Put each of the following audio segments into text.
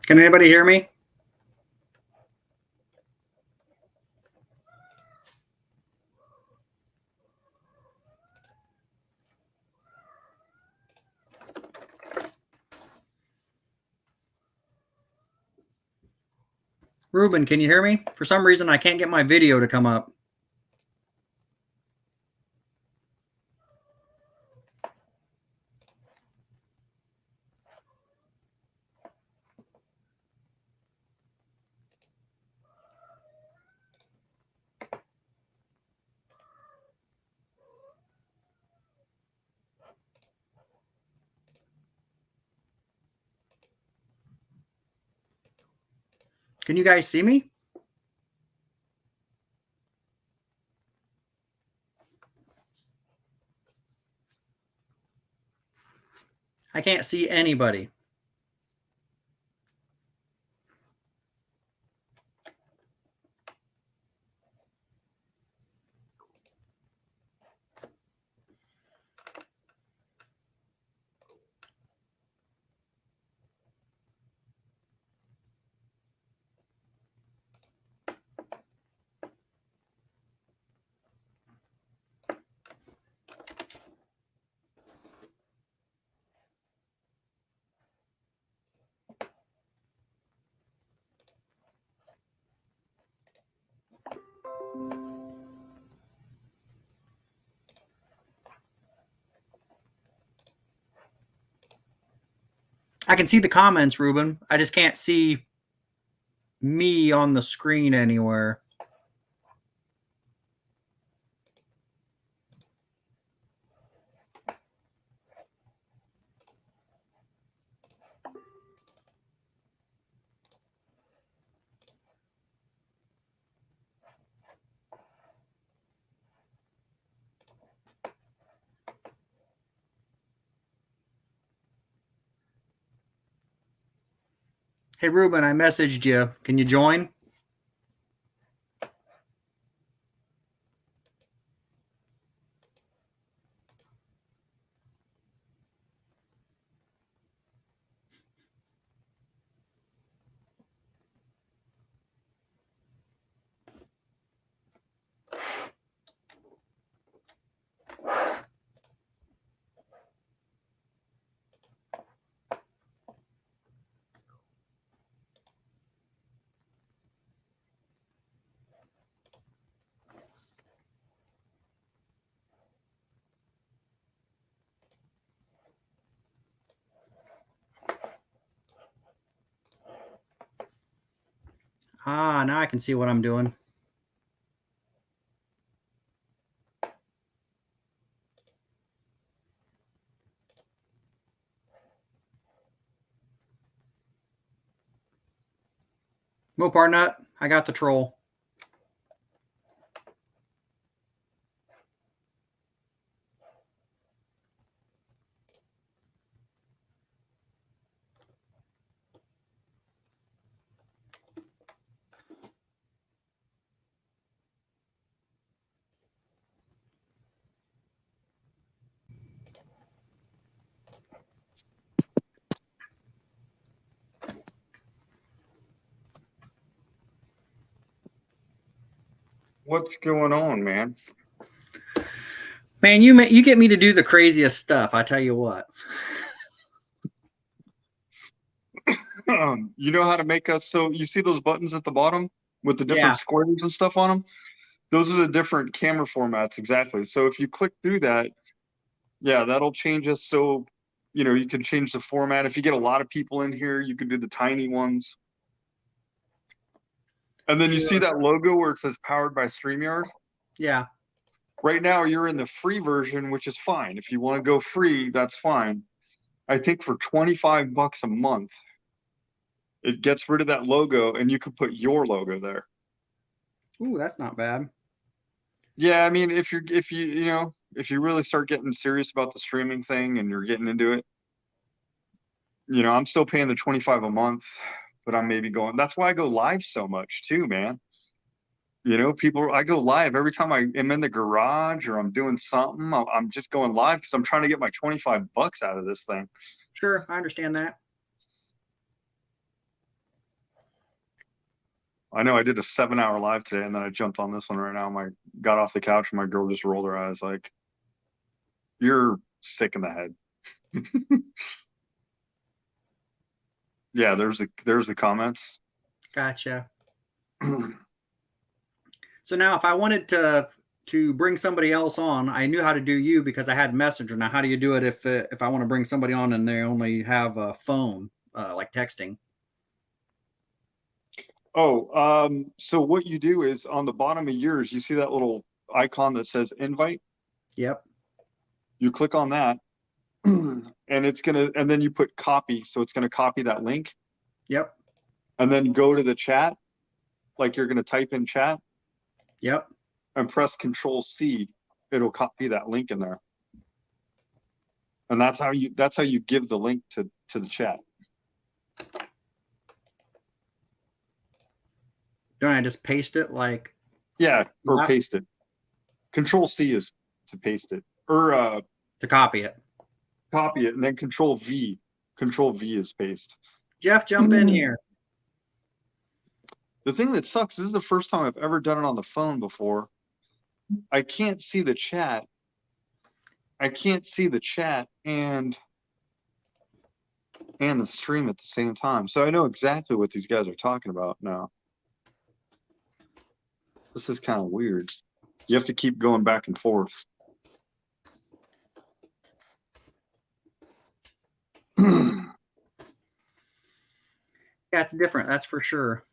Can anybody hear me? Ruben, can you hear me? For some reason, I can't get my video to come up. Can you guys see me? I can't see anybody. I can see the comments, Ruben. I just can't see me on the screen anywhere. Hey, Ruben, I messaged you. Can you join? Ah, now I can see what I'm doing. Mopar Nut, I got the troll. What's going on, man? Man, you get me to do the craziest stuff. I tell you what. You know how to make us, so you see those buttons at the bottom with the different squares and stuff on them? Those are the different camera formats, exactly. So if you click through that, yeah, that'll change us. So, you know, you can change the format. If you get a lot of people in here, you can do the tiny ones. And then you see that logo where it says powered by StreamYard? Yeah. Right now, you're in the free version, which is fine. If you want to go free, that's fine. I think for $25 a month, it gets rid of that logo, and you could put your logo there. Ooh, that's not bad. Yeah, I mean, if you really start getting serious about the streaming thing and you're getting into it, I'm still paying the 25 a month, but I'm maybe going. That's why I go live so much too, man. I go live every time I am in the garage or I'm doing something. I'm just going live because I'm trying to get my $25 out of this thing. Sure, I understand that. I know I did a 7-hour live today, and then I jumped on this one right now. Got off the couch, and my girl just rolled her eyes like, "You're sick in the head." Yeah, there's the comments. Gotcha. So now, if I wanted to bring somebody else on, I knew how to do you because I had Messenger. Now, how do you do it if I want to bring somebody on and they only have a phone, like texting? Oh, so what you do is on the bottom of yours, you see that little icon that says invite? Yep. You click on that, and then you put copy, so it's gonna copy that link, Yep. and then go to the chat, like you're gonna type in chat, Yep. and press Control C. It'll copy that link in there, and that's how you give the link to the chat. Don't I just paste it like? Yeah, or That? paste it. Control C is to paste it, or To copy it. copy it, and then Control V. Control V is paste. Jeff, jump in here. The thing that sucks, this is the first time I've ever done it on the phone before. I can't see the chat. I can't see the chat and the stream at the same time. So I know exactly what these guys are talking about now. This is kind of weird. You have to keep going back and forth. Yeah, it's different. That's for sure.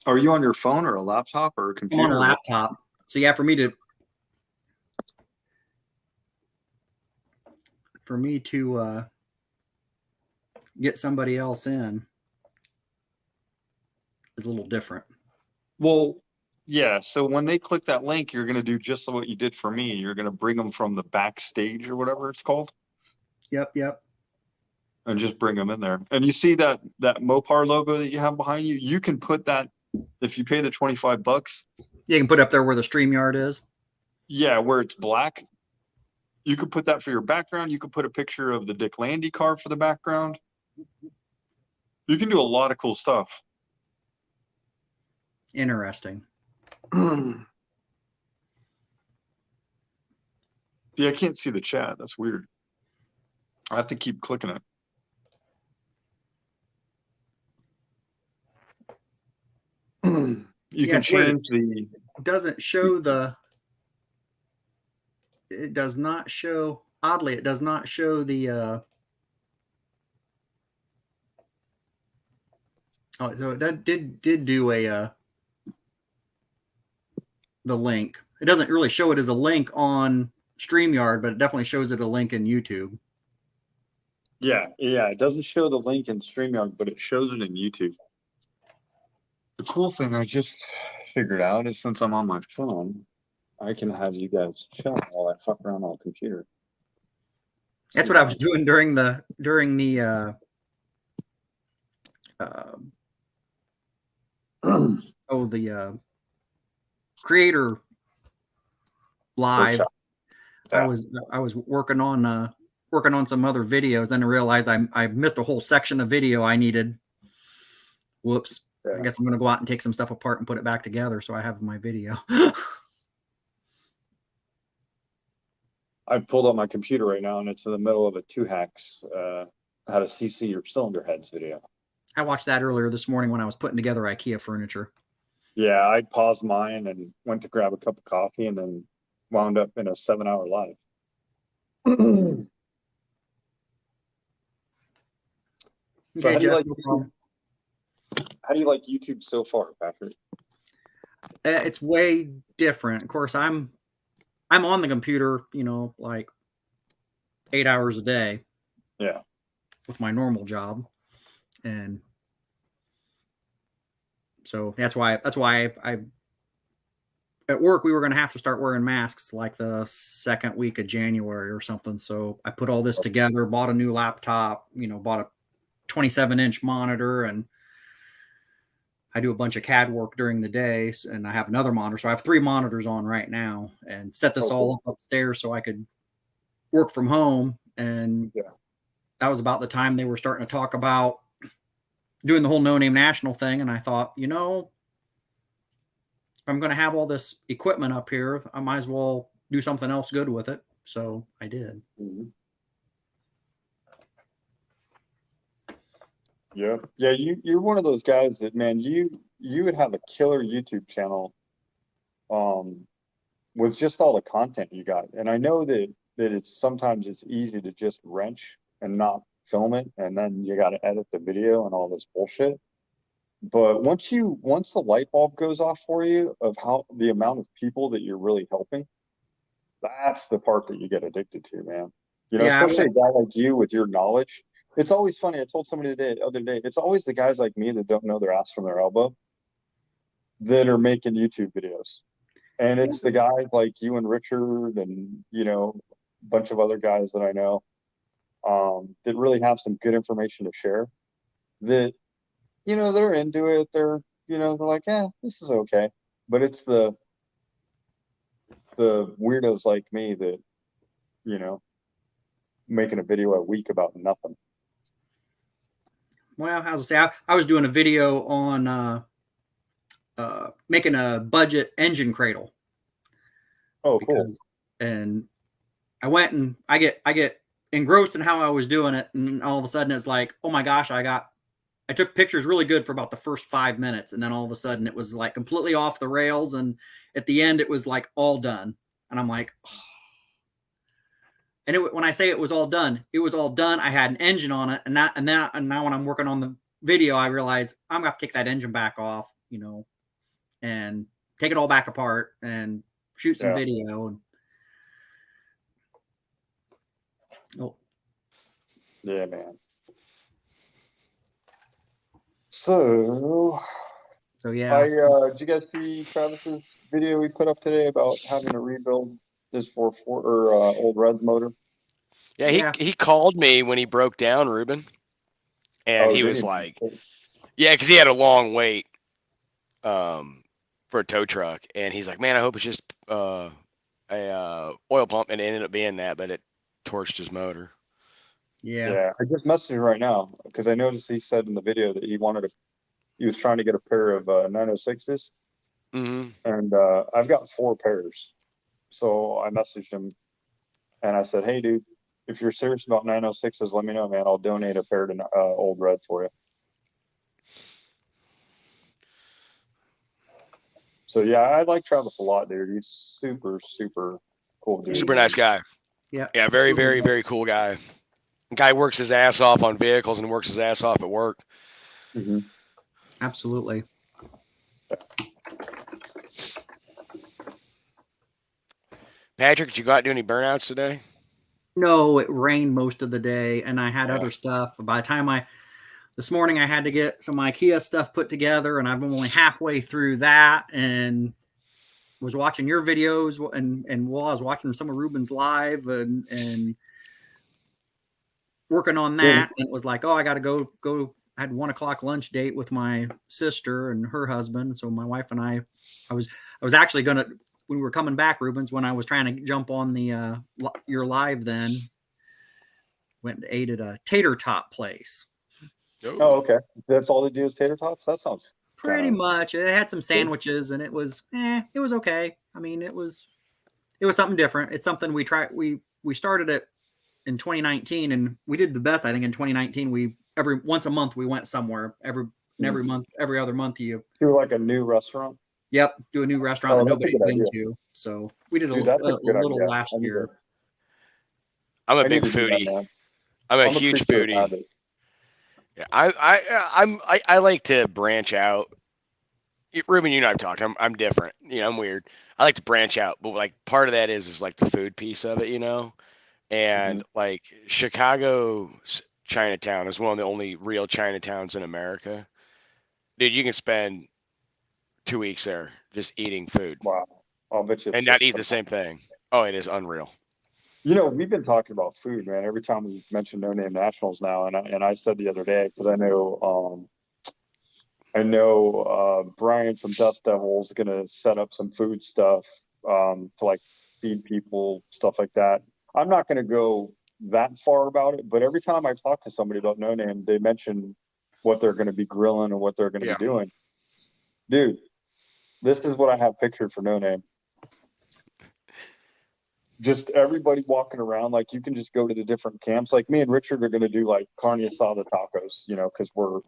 Are you on your phone or a laptop or a computer? I'm on a laptop. So yeah, for me to get somebody else in is a little different. Well, yeah. So when they click that link, you're going to do just what you did for me. You're going to bring them from the backstage or whatever it's called. Yep. Yep. And just bring them in there. And you see that Mopar logo that you have behind you? You can put that if you pay the $25. You can put up there where the StreamYard is. Yeah, where it's black. You could put that for your background. You could put a picture of the Dick Landy car for the background. You can do a lot of cool stuff. Interesting. See, I can't see the chat. That's weird. I have to keep clicking it. You can change the. It doesn't show the. It does not show. Oddly, it does not show the. Oh, so that did do a. The link. It doesn't really show it as a link on StreamYard, but it definitely shows it a link in YouTube. Yeah, it doesn't show the link in StreamYard, but it shows it in YouTube. The cool thing I just figured out is since I'm on my phone, I can have you guys chat while I fuck around on the computer. That's what I was doing during the creator live. Yeah. I was working on some other videos, and I realized I missed a whole section of video I needed. Whoops. Yeah. I guess I'm going to go out and take some stuff apart and put it back together so I have my video. I pulled up my computer right now, and it's in the middle of a 2-hacks how to CC your cylinder heads video. I watched that earlier this morning when I was putting together IKEA furniture. Yeah, I paused mine and went to grab a cup of coffee and then wound up in a 7-hour live. So how do you like YouTube so far, Patrick? It's way different. Of course, I'm on the computer, you know, like 8 hours a day. Yeah. With my normal job, and so that's why I at work we were going to have to start wearing masks like the second week of January or something. So I put all this together, bought a new laptop, you know, bought a 27-inch monitor, and I do a bunch of CAD work during the day, and I have another monitor. So I have 3 monitors on right now, and set this all up upstairs so I could work from home. And that was about the time they were starting to talk about doing the whole No Name National thing. And I thought, you know, if I'm going to have all this equipment up here, I might as well do something else good with it. So I did. Mm-hmm. Yeah. Yeah. You're one of those guys that, man, you would have a killer YouTube channel, with just all the content you got. And I know that sometimes it's easy to just wrench and not film it, and then you got to edit the video and all this bullshit. But once the light bulb goes off for you of how the amount of people that you're really helping, that's the part that you get addicted to, man. You know, Yeah, especially a guy like you with your knowledge. It's always funny. I told somebody the other day, it's always the guys like me that don't know their ass from their elbow that are making YouTube videos. And it's the guys like you and Richard and, you know, a bunch of other guys that I know, that really have some good information to share, that, you know, they're into it. They're, you know, they're like, yeah, this is okay. But it's the weirdos like me that, you know, making a video a week about nothing. well, how's it say? I was doing a video on making a budget engine cradle. Oh, cool. And I went and I get engrossed in how I was doing it, and all of a sudden it's like, oh my gosh, I took pictures really good for about the first 5 minutes, and then all of a sudden it was like completely off the rails, and at the end it was like all done, and I'm like, oh. And when I say it was all done, it was all done. I had an engine on it, and now when I'm working on the video, I realize I'm gonna have to take that engine back off, you know, and take it all back apart and shoot some video. And, oh, yeah, man. So yeah. Did you guys see Travis's video we put up today about having to rebuild his old Red motor? Yeah, he called me when he broke down, Ruben, and he was like, yeah, because he had a long wait for a tow truck, and he's like, man, I hope it's just a oil pump, and it ended up being that, but it torched his motor. Yeah. I just messaged him right now because I noticed he said in the video that he was trying to get a pair of 906s. Mm-hmm. And I've got 4 pairs. So I messaged him and I said, hey, dude, if you're serious about 906s, let me know, man. I'll donate a pair to Old Red for you. So, yeah, I like Travis a lot, dude. He's super, super cool dude. Super nice guy. Yeah. Yeah, very, very, very cool guy. Guy works his ass off on vehicles and works his ass off at work. Mm-hmm. Absolutely. Patrick, did you go out and do any burnouts today? No, it rained most of the day, and I had other stuff. By the time this morning I had to get some IKEA stuff put together, and I'm only halfway through that, and was watching your videos, and while I was watching some of Ruben's live and working on that, and it was like, oh, I got to go. I had 1 o'clock lunch date with my sister and her husband. So my wife and I was actually gonna, when we were coming back, Ruben's, when I was trying to jump on the your live, then went and ate at a tater tot place. Oh, okay. That's all they do is tater tots? That sounds pretty much. It had some sandwiches, and it was okay. I mean, it was something different. It's something we tried. We started it in 2019, and we did the best, I think, in 2019. Once a month we went somewhere. Every month, every other month you do like a new restaurant. Yep, do a new restaurant that nobody's been to. So we did a little last year. I'm a big foodie. I'm a huge foodie. Yeah, I like to branch out Ruben, you and I've talked. I'm different. I'm weird. I like to branch out, but like part of that is like the food piece of it, And like Chicago Chinatown is one of the only real Chinatowns in America. Dude, you can spend 2 weeks there just eating food. Wow. I'll bet you. And not eat the same thing. Oh, it is unreal. We've been talking about food, man. Every time we mention No Name Nationals now, and I said the other day, because I know Brian from Dust Devil is gonna set up some food stuff to like feed people, stuff like that. I'm not gonna go that far about it, but every time I talk to somebody about No Name, they mention what they're gonna be grilling and what they're gonna be doing. Dude, this is what I have pictured for No Name. Just everybody walking around, like you can just go to the different camps. Like me and Richard are gonna do like carne asada tacos, because we're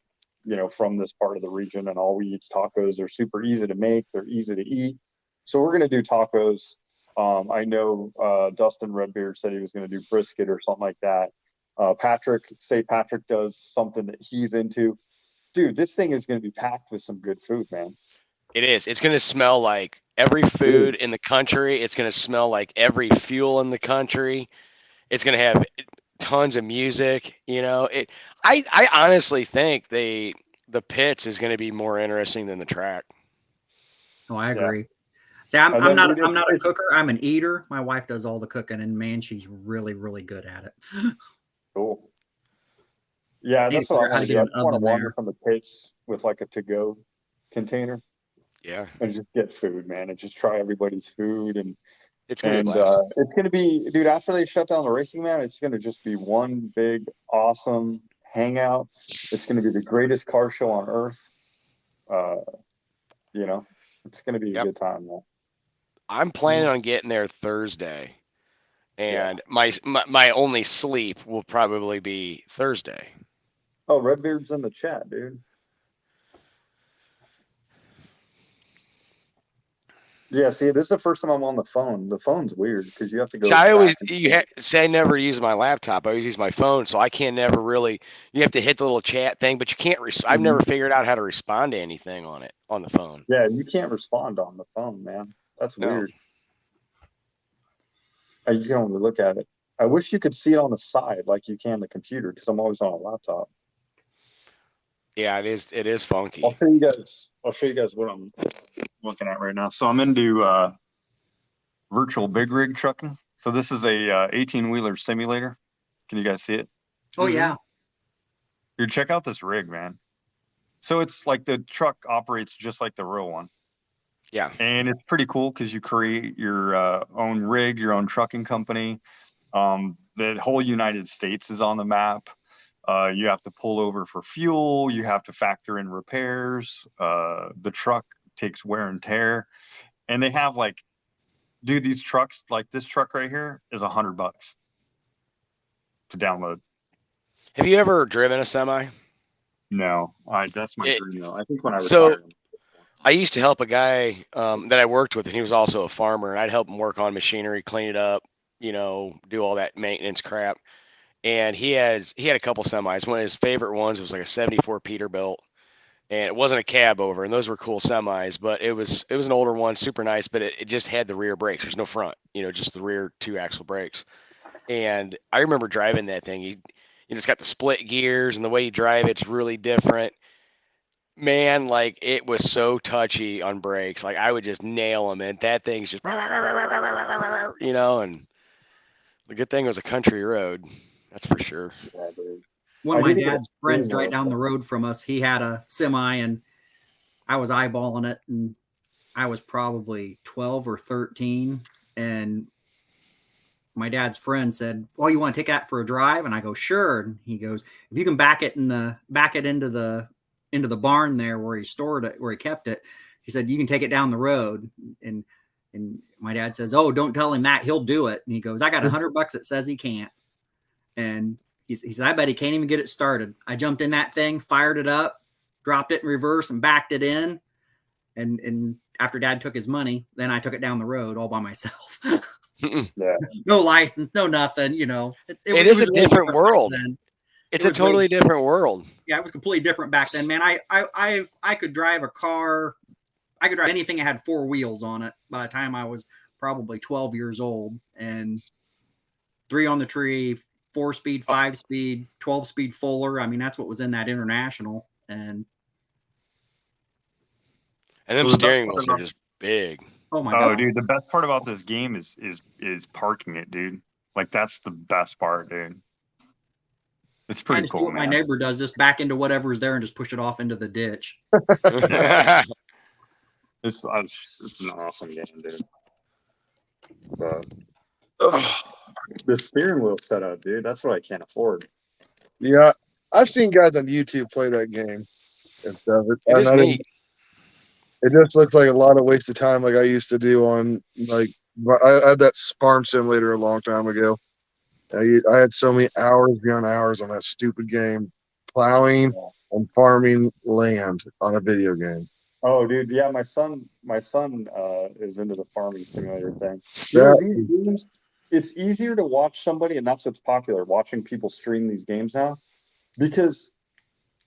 from this part of the region, and all we eat is tacos. They're super easy to make. They're easy to eat. So we're going to do tacos. I know Dustin Redbeard said he was going to do brisket or something like that. Patrick does something that he's into. Dude, this thing is going to be packed with some good food, man. It is. It's going to smell like every food in the country. It's going to smell like every fuel in the country. It's going to have tons of music. I honestly think the pits is going to be more interesting than the track. Oh, I agree. Yeah. See, I'm not a cooker. I'm an eater. My wife does all the cooking, and man, she's really, really good at it. Cool. Yeah, that's what I want to do. I want to wander from the pits with like a to-go container. Yeah. And just get food, man, and just try everybody's food. And it's going to be, dude, after they shut down the racing, man, it's going to just be one big, awesome hangout. It's going to be the greatest car show on earth. It's going to be a good time, man. I'm planning on getting there Thursday, and my only sleep will probably be Thursday. Oh, Redbeard's in the chat, dude. Yeah, see, this is the first time I'm on the phone. The phone's weird because you have to go. So I never use my laptop. I always use my phone, so I can't never really. You have to hit the little chat thing, but you can't. I've never figured out how to respond to anything on the phone. Yeah, you can't respond on the phone, man. That's weird. You can only look at it. I wish you could see it on the side like you can the computer, because I'm always on a laptop. Yeah, it is funky. I'll show you guys what I'm looking at right now. So I'm into virtual big rig trucking. So this is a 18-wheeler simulator. Can you guys see it? Oh yeah. Dude, check out this rig, man. So it's like the truck operates just like the real one. Yeah. And it's pretty cool because you create your own rig, your own trucking company. The whole United States is on the map. You have to pull over for fuel. You have to factor in repairs. The truck takes wear and tear. And they have these trucks, like this truck right here is $100 to download. Have you ever driven a semi? No, that's my dream though. I think when I retired. I used to help a guy that I worked with, and he was also a farmer, and I'd help him work on machinery, clean it up, do all that maintenance crap. And he had a couple semis. One of his favorite ones was like a 74 Peterbilt, and it wasn't a cab over, and those were cool semis, but it was an older one, super nice, but it just had the rear brakes. There's no front, just the rear 2-axle brakes. And I remember driving that thing. You just got the split gears, and the way you drive it's really different. Man, it was so touchy on brakes. I would just nail them, and that thing's just, and the good thing it was a country road. That's for sure. Yeah, dude. One of my dad's friends right down the road from us, he had a semi, and I was eyeballing it, and I was probably 12 or 13, and my dad's friend said, "Well, you want to take that for a drive?" And I go, "Sure." And he goes, "If you can back it into the barn there where he stored it, where he kept it," he said, "you can take it down the road." And my dad says, "Oh, don't tell him that. He'll do it." And he goes, "I got $100 that says he can't." And he said, "I bet he can't even get it started." I jumped in that thing, fired it up, dropped it in reverse, and backed it in. And after Dad took his money, then I took it down the road all by myself. Yeah. No license, no nothing. It is a different world. It's a totally different world. Yeah, it was completely different back then, man. I could drive a car I could drive anything that had 4 wheels on it by the time I was probably 12 years old, and 3 on the tree, 4-speed, 5-speed, 12-speed Fuller. I mean, that's what was in that International. And them steering wheels are just big. Oh my god, dude! The best part about this game is parking it, dude. Like that's the best part, dude. It's pretty cool, man. My neighbor does just back into whatever's there and just push it off into the ditch. It's an awesome game, dude. But the steering wheel setup, dude, that's what I can't afford. Yeah, I've seen guys on YouTube play that game and stuff. It is neat. It just looks like a lot of waste of time, like I used to do on like I had that farm simulator a long time ago. I had so many hours beyond hours on that stupid game, plowing and farming land on a video game. Oh, dude, yeah, my son is into the farming simulator thing. Yeah. These games, it's easier to watch somebody, and that's what's popular, watching people stream these games now, because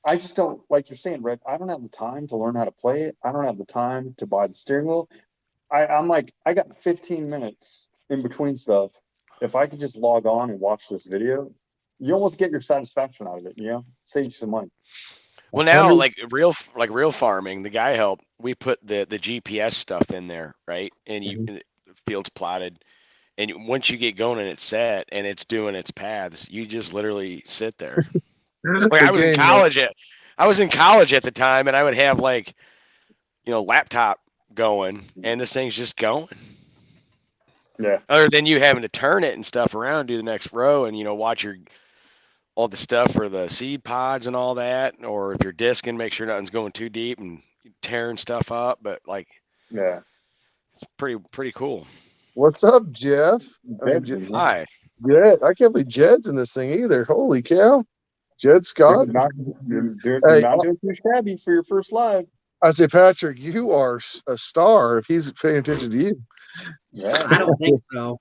I just don't, like you're saying, Rick, I don't have the time to learn how to play it. I don't have the time to buy the steering wheel. I'm like, I got 15 minutes in between stuff. If I could just log on and watch this video, you almost get your satisfaction out of it, save you some money. Well, now like real farming, the guy helped. We put the GPS stuff in there, right? And the field's plotted, and once you get going and it's set and it's doing its paths, you just literally sit there. Like I was in college at the time, and I would have laptop going, and this thing's just going. Yeah. Other than you having to turn it and stuff around, do the next row, and watch all the stuff for the seed pods and all that, or if you're disking, make sure nothing's going too deep and tearing stuff up. But yeah, it's pretty cool. What's up, Jeff? Hi. Jed, I can't believe Jed's in this thing either. Holy cow, Jed Scott. You're not doing too shabby for your first live. I say, Patrick, you are a star if he's paying attention to you. Yeah, I don't think so.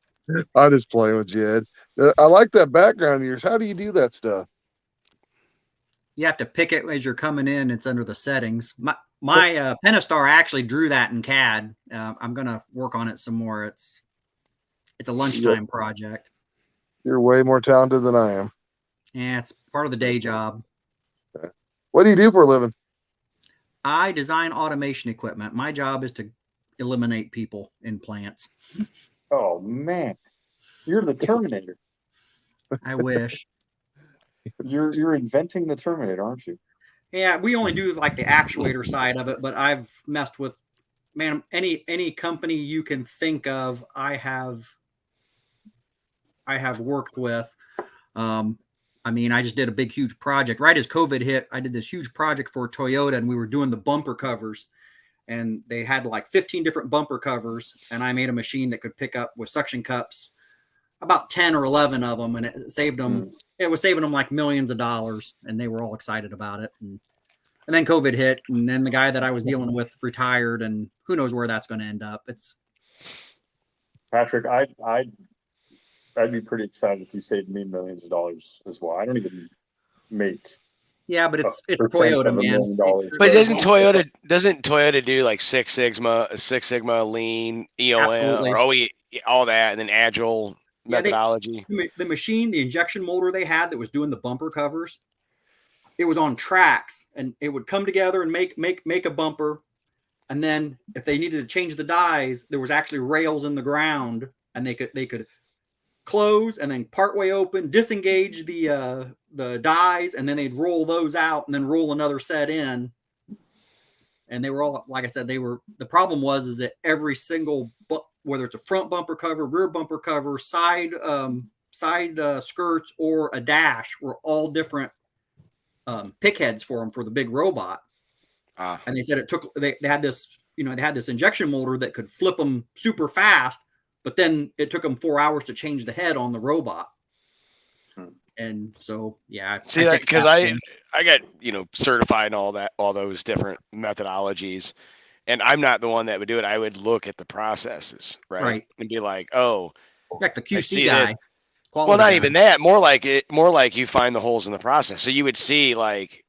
I'm just playing with Jed. I like that background of yours. How do you do that stuff? You have to pick it as you're coming in. It's under the settings. My Pentastar actually drew that in CAD. I'm gonna work on it some more. It's a lunchtime project. You're way more talented than I am. Yeah, it's part of the day job. What do you do for a living? I design automation equipment. My job is to eliminate people in plants. Oh man, you're the Terminator. I wish. You're inventing the Terminator, aren't you? Yeah, we only do like the actuator side of it, but I've messed with, man, any company you can think of. I have worked with. I mean, I just did a big, huge project right as COVID hit. I did this huge project for Toyota, and we were doing the bumper covers, and they had like 15 different bumper covers, and I made a machine that could pick up with suction cups about 10 or 11 of them, and it saved them. It was saving them like millions of dollars, and they were all excited about it. And then COVID hit, and then the guy that I was dealing with retired, and who knows where that's going to end up. It's Patrick, I'd be pretty excited if you saved me millions of dollars as well. I don't even make. Yeah, but it's Toyota, man. But doesn't Toyota do like Six Sigma, Lean, EOM, Absolutely. or OE, all that, and then Agile methodology? The machine, the injection molder they had that was doing the bumper covers, it was on tracks, and it would come together and make a bumper. And then if they needed to change the dies, there was actually rails in the ground, and they could close and then partway open, disengage the dies, and then they'd roll those out and then roll another set in. And they were all, like I said, the problem was that every single, whether it's a front bumper cover, rear bumper cover, side skirts, or a dash, were all different pick heads for them for the big robot. And they said they had this, they had this injection molder that could flip them super fast, but then it took them 4 hours to change the head on the robot. And so, yeah. See, because I got, certified in all those different methodologies, and I'm not the one that would do it. I would look at the processes, right? And be like, oh, like the QC guy. Well, not even that. More like you find the holes in the process. So you would see like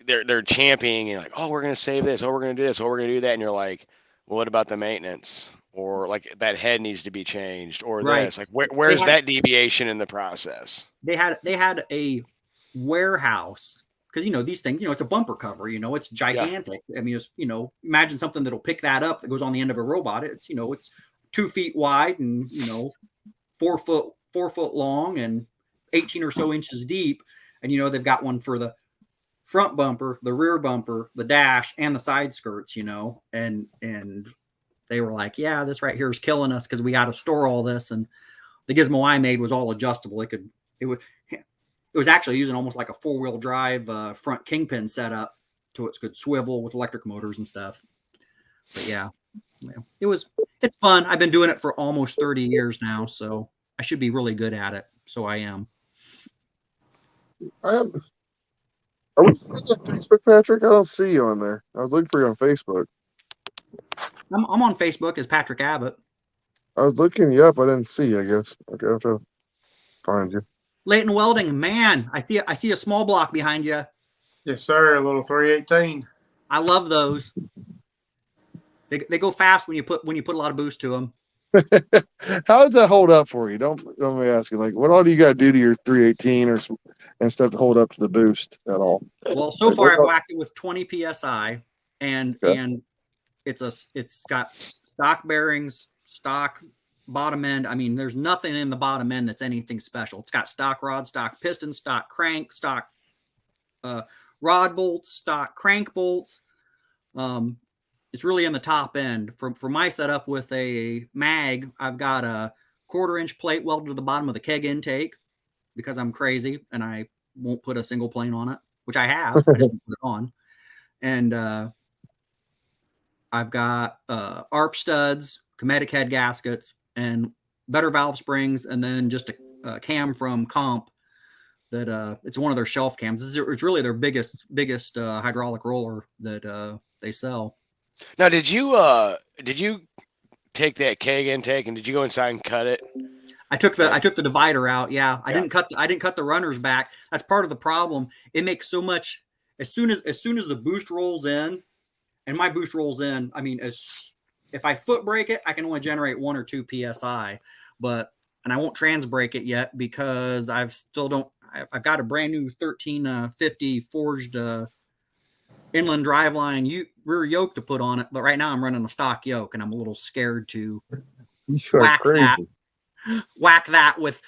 they're championing and like, oh, we're gonna save this, oh, we're gonna do this, oh, we're gonna do that, and you're like, what about the maintenance? Or like that head needs to be changed, or Right. this. Like where's that deviation in the process? They had a warehouse, because these things, it's a bumper cover, it's gigantic. I mean, it's imagine something that'll pick that up that goes on the end of a robot. It's it's 2 feet wide and 4 foot long and 18 or so inches deep. And they've got one for the front bumper, the rear bumper, the dash, and the side skirts, and they were like, yeah, this right here is killing us because we got to store all this. And the gizmo I made was all adjustable. It was actually using almost like a 4-wheel drive front kingpin setup, so it could swivel with electric motors and stuff. But yeah, it's fun. I've been doing it for almost 30 years now, so I should be really good at it. So I am. Are we friends on Facebook, Patrick? I don't see you on there. I was looking for you on Facebook. I'm on Facebook as Patrick Abbott. I was looking you up. I didn't see you, I guess. Okay, I have to find you. Leighton Welding, man, I see a small block behind you. Yes, sir. A little 318. I love those. They go fast when you put a lot of boost to them. How does that hold up for you? Don't be asking. Like, what all do you got to do to your 318 and stuff to hold up to the boost at all? Well, so far I've whacked it with 20 psi, and it's got stock bearings, stock bottom end. I mean, there's nothing in the bottom end that's anything special. It's got stock rod, stock piston, stock crank, stock rod bolts, stock crank bolts. It's really in the top end. For my setup with a mag, I've got a 1/4-inch plate welded to the bottom of the keg intake because I'm crazy and I won't put a single plane on it, which I have. I just won't put it on. And I've got ARP studs, Cometic head gaskets, and better valve springs, and then just a cam from Comp that it's one of their shelf cams. It's really their biggest hydraulic roller that they sell. Now, did you take that keg intake and did you go inside and cut it? I took the divider out. Yeah, I didn't cut the runners back. That's part of the problem. It makes so much as soon as the boost rolls in, and my boost rolls in. I mean, if I foot brake it, I can only generate 1 or 2 psi, and I won't trans brake it yet because I've got a brand new 1350 forged inland driveline rear yoke to put on it, but right now I'm running a stock yoke, and I'm a little scared to whack that with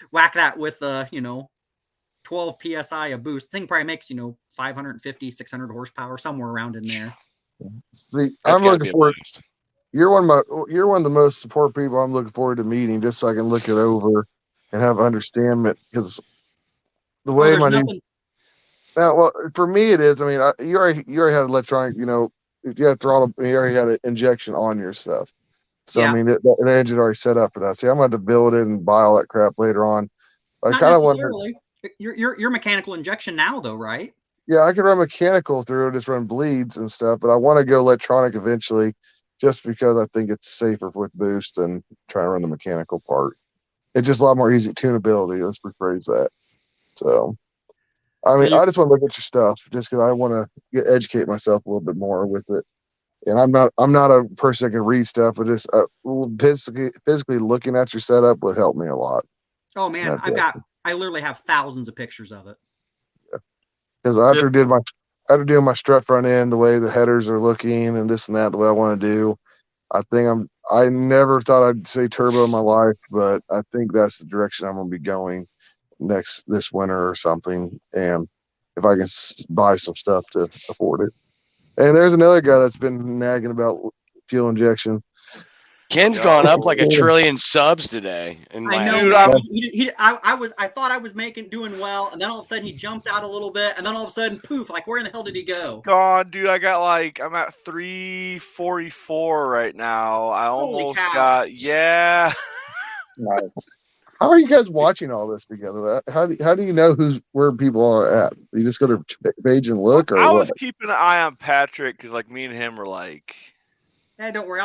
12 psi of boost. The thing probably makes 550, 600 horsepower, somewhere around in there. See, I'm looking forward. You're one of the most support people I'm looking forward to meeting, just so I can look it over and have understanding, because the way well, for me it is. I mean, you already had electronic. You had throttle. You already had an injection on your stuff. So yeah. I mean, the engine already set up for that. See, I'm going to build it and buy all that crap later on. I kind of wonder. You're mechanical injection now, though, right? Yeah, I can run mechanical through it, just run bleeds and stuff. But I want to go electronic eventually, just because I think it's safer with boost than trying to run the mechanical part. It's just a lot more easy tunability. Let's rephrase that. So. I mean, I just want to look at your stuff just because I want to educate myself a little bit more with it. And I'm not a person that can read stuff, but just physically looking at your setup would help me a lot. Oh man, I literally have thousands of pictures of it. Yeah, because after doing my strut front end, the way the headers are looking and this and that, the way I want to do, I never thought I'd say turbo in my life, but I think that's the direction I'm going to be going this winter or something, and if I can buy some stuff to afford it. And there's another guy that's been nagging about fuel injection. Ken's gone up like 1 trillion subs today. I know. I thought I was doing well, and then all of a sudden he jumped out a little bit, and then all of a sudden, poof! Like, where in the hell did he go? God, dude, I'm at 344 right now. I almost got Nice. How are you guys watching all this together? How do you know where people are at? You just go to their page and look, or I was keeping an eye on Patrick because me and him are don't worry.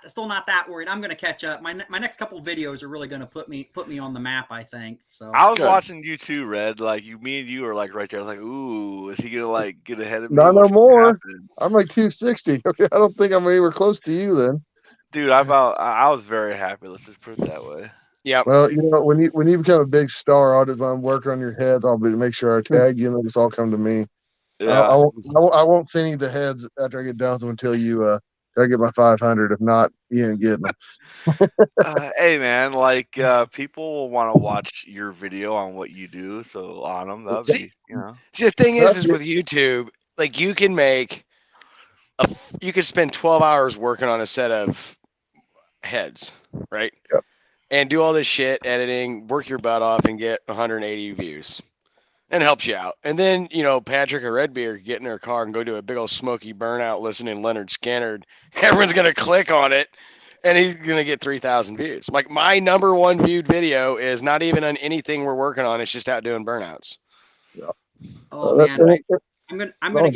Still not that worried. I'm going to catch up. My next couple of videos are really going to put me on the map, I think. So I was Good. watching you too, Red. Like me and you are like right there. I was like, ooh, is he gonna like get ahead of me? Not no What's gonna more. happen? I'm like 260. Okay, I don't think I'm anywhere close to you then. Dude, I was very happy. Let's just put it that way. Yep. Well, when you become a big star, I'm working on your heads. I'll make sure I tag you, and it'll just all come to me. Yeah. I won't send you the heads after I get done with them until I get my 500. If not, you ain't getting them. Hey man, like people want to watch your video on what you do, so on them that'd be, See, the thing is with YouTube, like you can spend 12 hours working on a set of heads, right? Yep. And do all this shit, editing, work your butt off, and get 180 views. And it helps you out. And then, Patrick or Redbeard get in their car and go do a big old smoky burnout listening to Leonard Skinner. Everyone's going to click on it, and he's going to get 3,000 views. Like, my number one viewed video is not even on anything we're working on. It's just out doing burnouts. Yeah. Oh, man. I'm going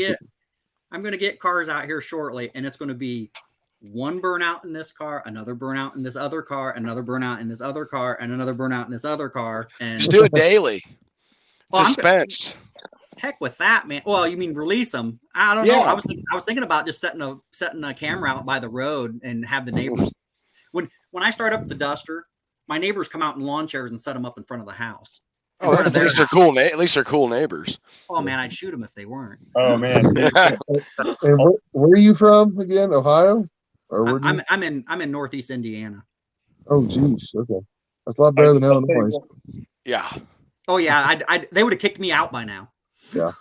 to get cars out here shortly, and it's going to be one burnout in this car, another burnout in this other car, another burnout in this other car, and another burnout in this other car. And just do it daily. Well, suspense. Heck with that, man. Well, you mean release them? I don't know. I was thinking about just setting a camera out by the road and have the neighbors. When I start up the Duster, my neighbors come out in lawn chairs and set them up in front of the house. Oh, at least they're cool. At least they're cool neighbors. Oh man, I'd shoot them if they weren't. Oh man. And where are you from again? Ohio? Or I'm in Northeast Indiana. Oh geez, okay, that's a lot better than Illinois. Yeah. Oh yeah, they would have kicked me out by now. Yeah.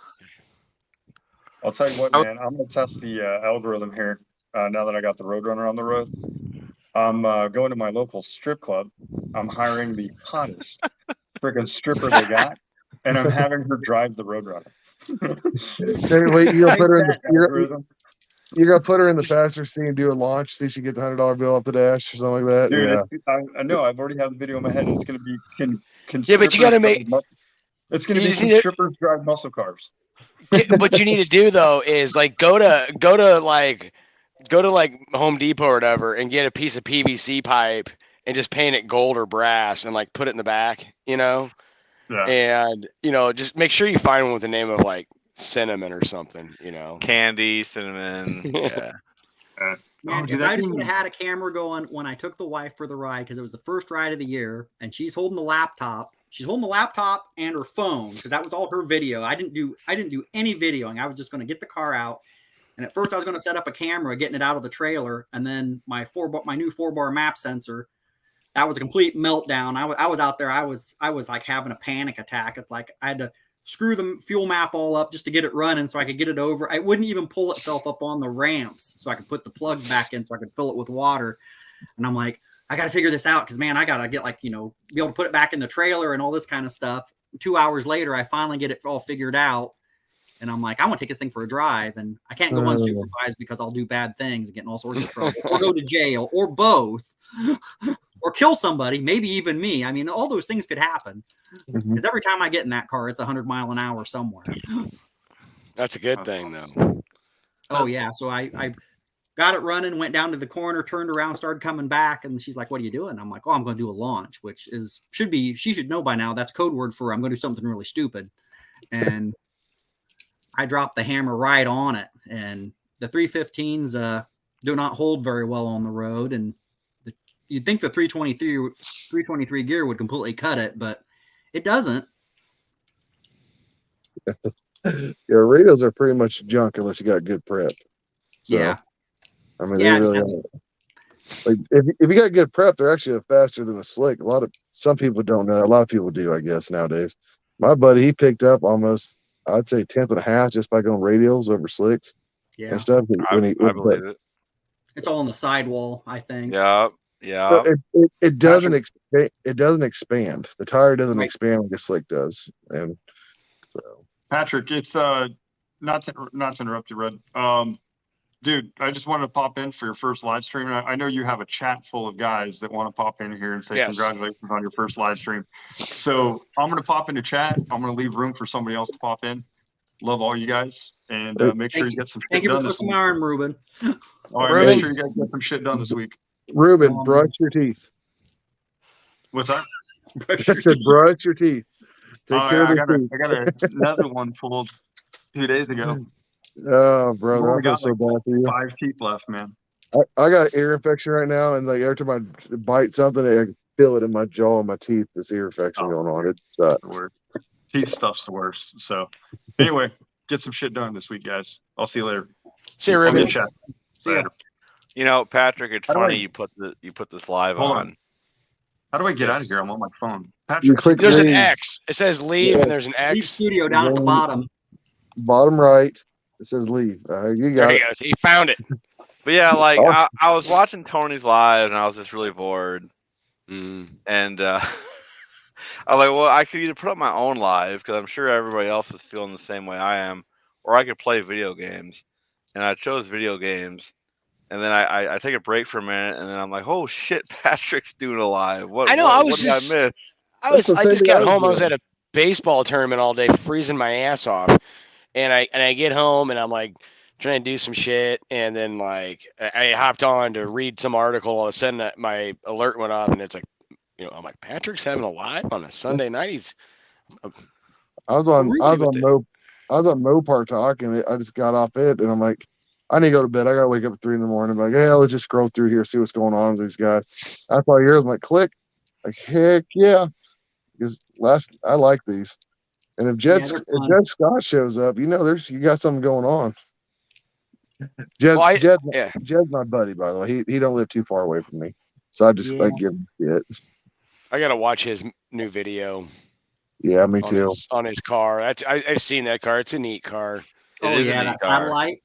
I'll tell you what, man. I'm gonna test the algorithm here. Now that I got the Roadrunner on the road, I'm going to my local strip club. I'm hiring the hottest freaking stripper they got, and I'm having her drive the Roadrunner. Wait, you're gonna put her in the passenger seat and do a launch. See if she get the $100 bill off the dash or something like that. Dude, yeah, I know. I've already had the video in my head. It's gonna be yeah, but you got to make. It's gonna be strippers drive muscle cars. What you need to do though is like go to like Home Depot or whatever and get a piece of PVC pipe and just paint it gold or brass and like put it in the back, Yeah. And just make sure you find one with the name of like cinnamon or something, Candy, cinnamon. Yeah. Man, if I just would have had a camera going when I took the wife for the ride, because it was the first ride of the year, and she's holding the laptop. She's holding the laptop and her phone, because that was all her video. I didn't do any videoing. I was just going to get the car out. And at first I was going to set up a camera, getting it out of the trailer. And then my new 4-bar map sensor, that was a complete meltdown. I was out there. I was like having a panic attack. It's like I had to screw the fuel map all up just to get it running so I could get it over. It wouldn't even pull itself up on the ramps so I could put the plugs back in so I could fill it with water. And I'm like, I got to figure this out because, man, I got to get be able to put it back in the trailer and all this kind of stuff. 2 hours later, I finally get it all figured out. And I'm like, I want to take this thing for a drive. And I can't go unsupervised because I'll do bad things and get in all sorts of trouble or go to jail or both. Or kill somebody, maybe even me. I mean, all those things could happen. Because every time I get in that car, it's 100 miles an hour somewhere. That's a good thing, though. Oh, yeah. So I got it running, went down to the corner, turned around, started coming back. And she's like, what are you doing? I'm like, oh, I'm going to do a launch, which she should know by now. That's code word for I'm going to do something really stupid. And I dropped the hammer right on it. And the 315s do not hold very well on the road. And you'd think the 323 gear would completely cut it, but it doesn't. Yeah, radios are pretty much junk unless you got good prep. So, yeah. I mean, they really are. Like if you got good prep, they're actually faster than a slick. Some people don't know. A lot of people do, I guess, nowadays. My buddy, he picked up almost, I'd say 10th and a half just by going radials over slicks and stuff. I believe it. It's all on the sidewall, I think. Yeah. Yeah. It doesn't expand. It doesn't expand. The tire doesn't expand like a slick does. And so, Patrick, it's not to interrupt you, Red. Dude, I just wanted to pop in for your first live stream. I know you have a chat full of guys that want to pop in here and say congratulations on your first live stream. So I'm going to pop into chat. I'm going to leave room for somebody else to pop in. Love all you guys, and make sure you get some Thank shit you done for this twisting week. my arm, Ruben. All right, Ruben. make sure you guys get some shit done this week. Ruben, brush your teeth. What's that? Brush I your said, teeth. brush your teeth. Take Oh care yeah, of the teeth. I got another one pulled 2 days ago. Oh, I've brother, only I feel got so like bad for you. 5 teeth left, man. I got an ear infection right now, and like every time I bite something, I can feel it in my jaw and my teeth. This ear infection going on. It sucks. The worst. Teeth stuff's the worst. So anyway, get some shit done this week, guys. I'll see you later. See you, I'll be Ruben. in chat. See ya. Later. You know, Patrick, it's How do funny I- you put this live Hold on. on. How do I get out of Yes. here? I'm on my phone. You Patrick, click There's an leave. X. It says leave, Yeah. and there's an Leave X. studio down at the Then- bottom. Bottom right, it says leave. You There got he it. goes. He found it. But yeah, like Oh. I was watching Tony's live and I was just really bored. Mm. And I was like, well, I could either put up my own live because I'm sure everybody else is feeling the same way I am, or I could play video games. And I chose video games. And then I take a break for a minute, and then I'm like, oh shit, Patrick's doing a live. What I know. What, I what was did just. I miss? I That's the I same just thing got I was home. I was doing. at a baseball tournament all day, freezing my ass off, and I get home and I'm like trying to do some shit, and then like I hopped on to read some article. All of a sudden, my alert went off, and it's like, I'm like, Patrick's having a live on a Sunday night. He's I was on with it. Mopar Talk, and I just got off it, and I'm like, I need to go to bed. I gotta wake up at 3 a.m. I'm like, hey, let's just scroll through here, see what's going on with these guys. I saw yours. I'm like, click. Like, heck yeah, because I like these. And if Jed Scott shows up, you got something going on. Jed's my buddy, by the way. He don't live too far away from me, so I just like give him shit. I gotta watch his new video. Yeah, me too. On his car. I've seen that car. It's a neat car. Oh yeah, that satellite.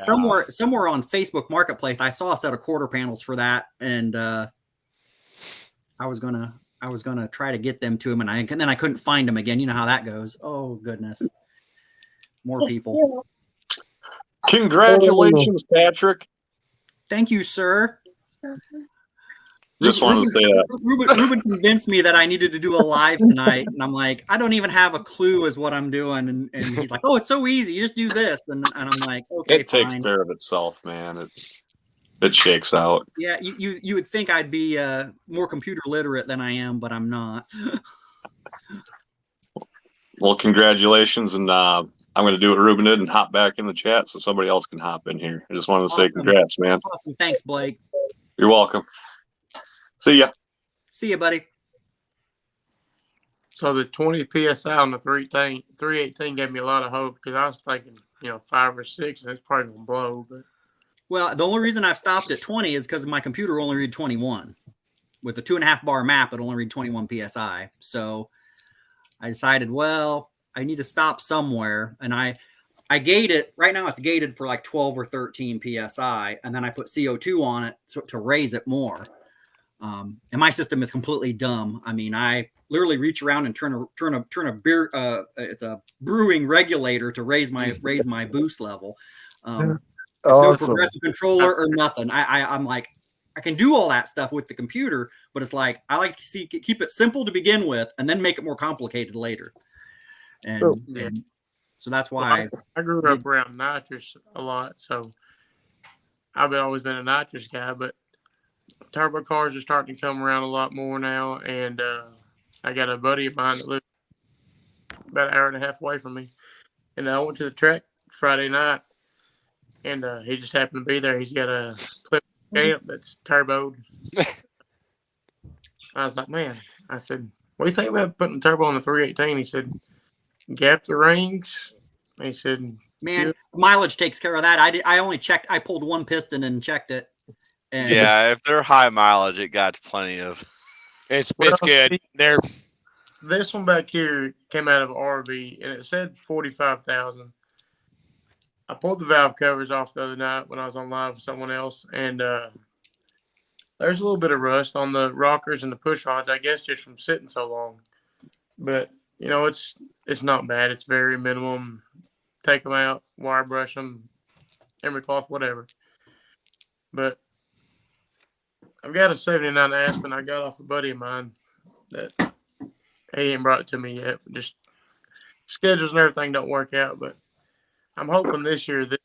Somewhere on Facebook Marketplace, I saw a set of quarter panels for that, and I was gonna try to get them to him, and then I couldn't find them again. You know how that goes. Oh goodness, more people. Congratulations, Patrick. Thank you, sir. Just wanted to say that. Ruben convinced me that I needed to do a live tonight, and I'm like, I don't even have a clue as what I'm doing, and he's like, oh, it's so easy, you just do this, and I'm like, okay, it takes care of itself, man. It shakes out. Yeah, you would think I'd be more computer literate than I am, but I'm not. Well, congratulations, and I'm going to do what Ruben did and hop back in the chat so somebody else can hop in here. I just wanted to say congrats, man. Awesome. Thanks, Blake. You're welcome. See ya. See ya, buddy. So the 20 PSI on the 318 gave me a lot of hope because I was thinking, 5 or 6, and it's probably going to blow. But well, the only reason I've stopped at 20 is because my computer only read 21. With a 2.5 bar map, it only read 21 PSI. So I decided, well, I need to stop somewhere. And I gate it. Right now it's gated for like 12 or 13 PSI. And then I put CO2 on it to raise it more. And my system is completely dumb. I mean, I literally reach around and turn a beer. It's a brewing regulator to raise my boost level. No progressive controller or nothing. I'm like, I can do all that stuff with the computer, but it's like I like to keep it simple to begin with, and then make it more complicated later. And so that's why I grew up around nitrous a lot, so I've always been a nitrous guy. But turbo cars are starting to come around a lot more now, and I got a buddy of mine that lives about an hour and a half away from me, and I went to the track Friday night, and he just happened to be there. He's got a Plymouth Champ that's turboed. I was like, man, I said, what do you think about putting turbo on the 318? He said, gap the rings. He said, man, mileage takes care of that. I only checked. I pulled one piston and checked it. And yeah, if they're high mileage, it got plenty of. It's good. This one back here came out of RV, and it said 45,000. I pulled the valve covers off the other night when I was on live with someone else, and there's a little bit of rust on the rockers and the push rods, I guess, just from sitting so long. But it's not bad. It's very minimum. Take them out, wire brush them, emery cloth, whatever. But I've got a 79 Aspen I got off a buddy of mine that he ain't brought it to me yet. Just schedules and everything don't work out, but I'm hoping this year that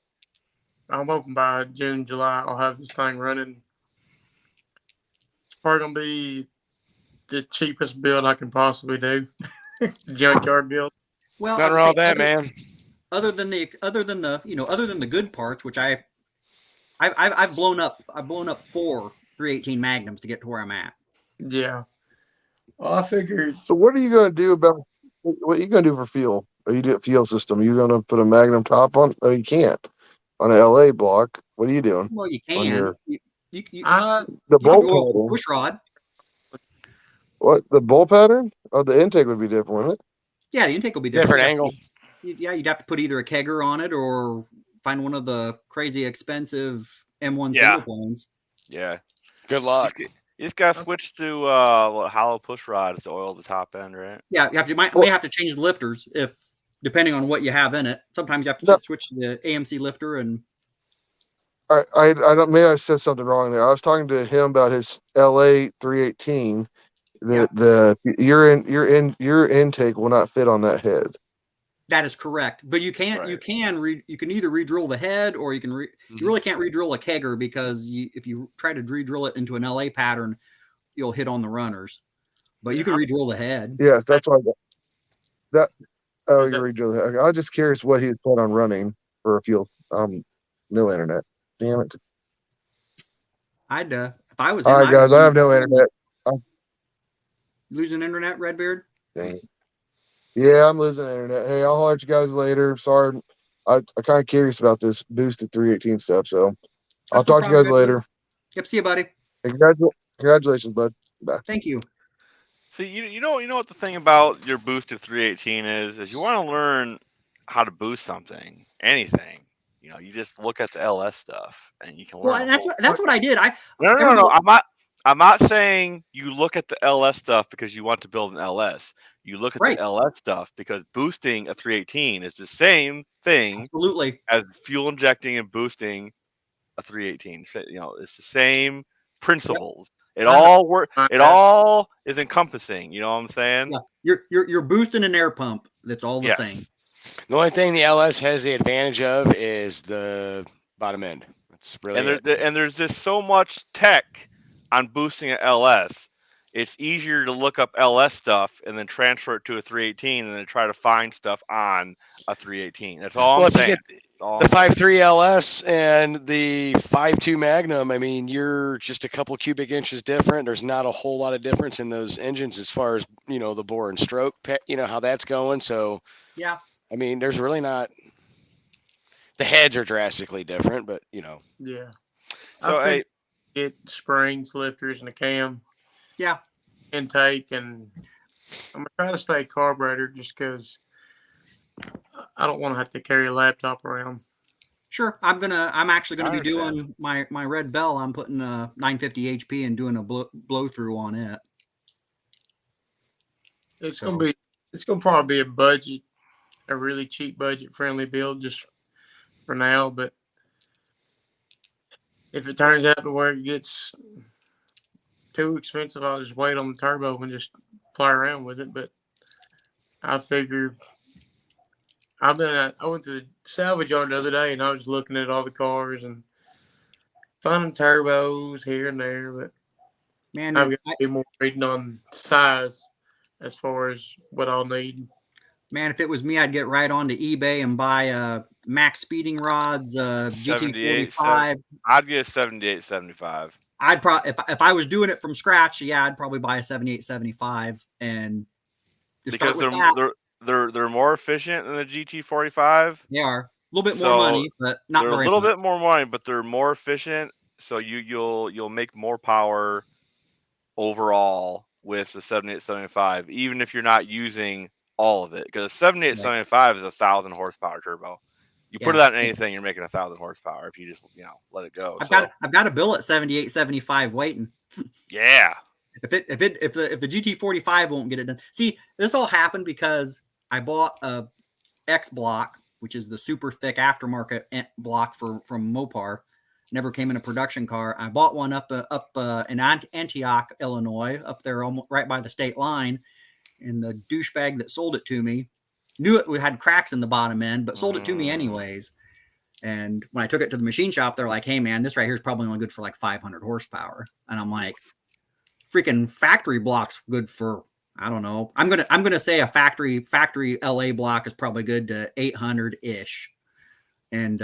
I'm hoping by June, July, I'll have this thing running. It's probably gonna be the cheapest build I can possibly do. Junkyard build. Well, Nothing as I wrong say, with that, man. other than the good parts, which I've blown up 4 318 Magnums to get to where I'm at. Yeah. Well, I figured. So what are you going to do about what are you going to do for fuel? Are you do fuel system? Are you going to put a Magnum top on? Oh, you can't on an LA block. What are you doing? Well, you On can. your You the you can bolt do a pattern. push rod. What the bolt pattern? Oh, the intake would be different, wouldn't it? Yeah, the intake will be Different different. angle. You'd have to put either a kegger on it or find one of the crazy expensive M1 Yeah. single planes. Yeah. Good luck. You just gotta switch to hollow push rods to oil the top end, right? Yeah, may have to change the lifters if depending on what you have in it. Sometimes you have to switch to the AMC lifter and. I don't. Maybe I said something wrong there. I was talking to him about his LA 318. Your intake will not fit on that head. That is correct, but you can't. Right. You can either re-drill the head or you can you really can't re-drill a kegger because if you try to re-drill it into an LA pattern, you'll hit on the runners. But you can re-drill the head. Yes, that's why. That oh, Is you that- re-drill the head. I was just curious what he had put on running for a fuel. No internet. Damn it. I'd if I was him. All right, guys, I have no internet. Losing internet, Redbeard. Dang. Yeah, I'm losing internet. Hey, I'll holler at you guys later. Sorry, I'm kind of curious about this boosted 318 stuff, so I'll talk to you guys later. Yep, see you, buddy. Hey, congratulations, bud. Bye. Thank you. See, you know what the thing about your boosted 318 is you want to learn how to boost something, anything. You just look at the LS stuff and you can learn. Well, and that's what I did. No. I'm not saying you look at the LS stuff because you want to build an LS. You look at the LS stuff because boosting a 318 is the same thing absolutely as fuel injecting and boosting a 318. It's the same principles. Yep. It all is encompassing. You know what I'm saying? Yeah. You're boosting an air pump. That's all the same. The only thing the LS has the advantage of is the bottom end. That's really and there's just so much tech on boosting an LS. It's easier to look up LS stuff and then transfer it to a 318 and then try to find stuff on a 318. That's all I'm saying. The 5.3 LS and the 5.2 Magnum, I mean, you're just a couple cubic inches different. There's not a whole lot of difference in those engines as far as, the bore and stroke, how that's going. So, yeah. I mean, there's really not – the heads are drastically different, but, Yeah. So, I think get springs, lifters, and a cam. Yeah. Intake, and I'm going to try to stay carburetor just because I don't want to have to carry a laptop around. Sure. I'm actually gonna be doing my Red Bell. I'm putting a 950 HP and doing a blow through on it. It's gonna probably be a really cheap budget friendly build just for now, but if it turns out to where it gets too expensive, I'll just wait on the turbo and just play around with it. But I figure I went to the salvage yard the other day and I was looking at all the cars and finding turbos here and there, but man, I've got to be more reading on size as far as what I'll need. Man, if it was me, I'd get right onto eBay and buy max speeding rods, GT45. I'd get a 7875. I'd probably if I was doing it from scratch, I'd probably buy a 7875 and just because start with that. They're more efficient than the GT45. They are a little bit more money, but not very much. They're a little bit more money, but they're more efficient. So you'll make more power overall with the 7875, even if you're not using all of it. Because the 7875 is 1,000 horsepower turbo. You put it on anything, you're making 1,000 horsepower if you just let it go. I've got a bill at 7875 waiting. Yeah. If the GT45 won't get it done. See, this all happened because I bought a X block, which is the super thick aftermarket block from Mopar. Never came in a production car. I bought one up in Antioch, Illinois, up there almost right by the state line. And the douchebag that sold it to me knew it had cracks in the bottom end, but sold it to me anyways. And when I took it to the machine shop, they're like, "Hey man, this right here is probably only good for like 500 horsepower." And I'm like, "Freaking factory block's good for, I don't know. I'm gonna say a factory LA block is probably good to 800 ish." And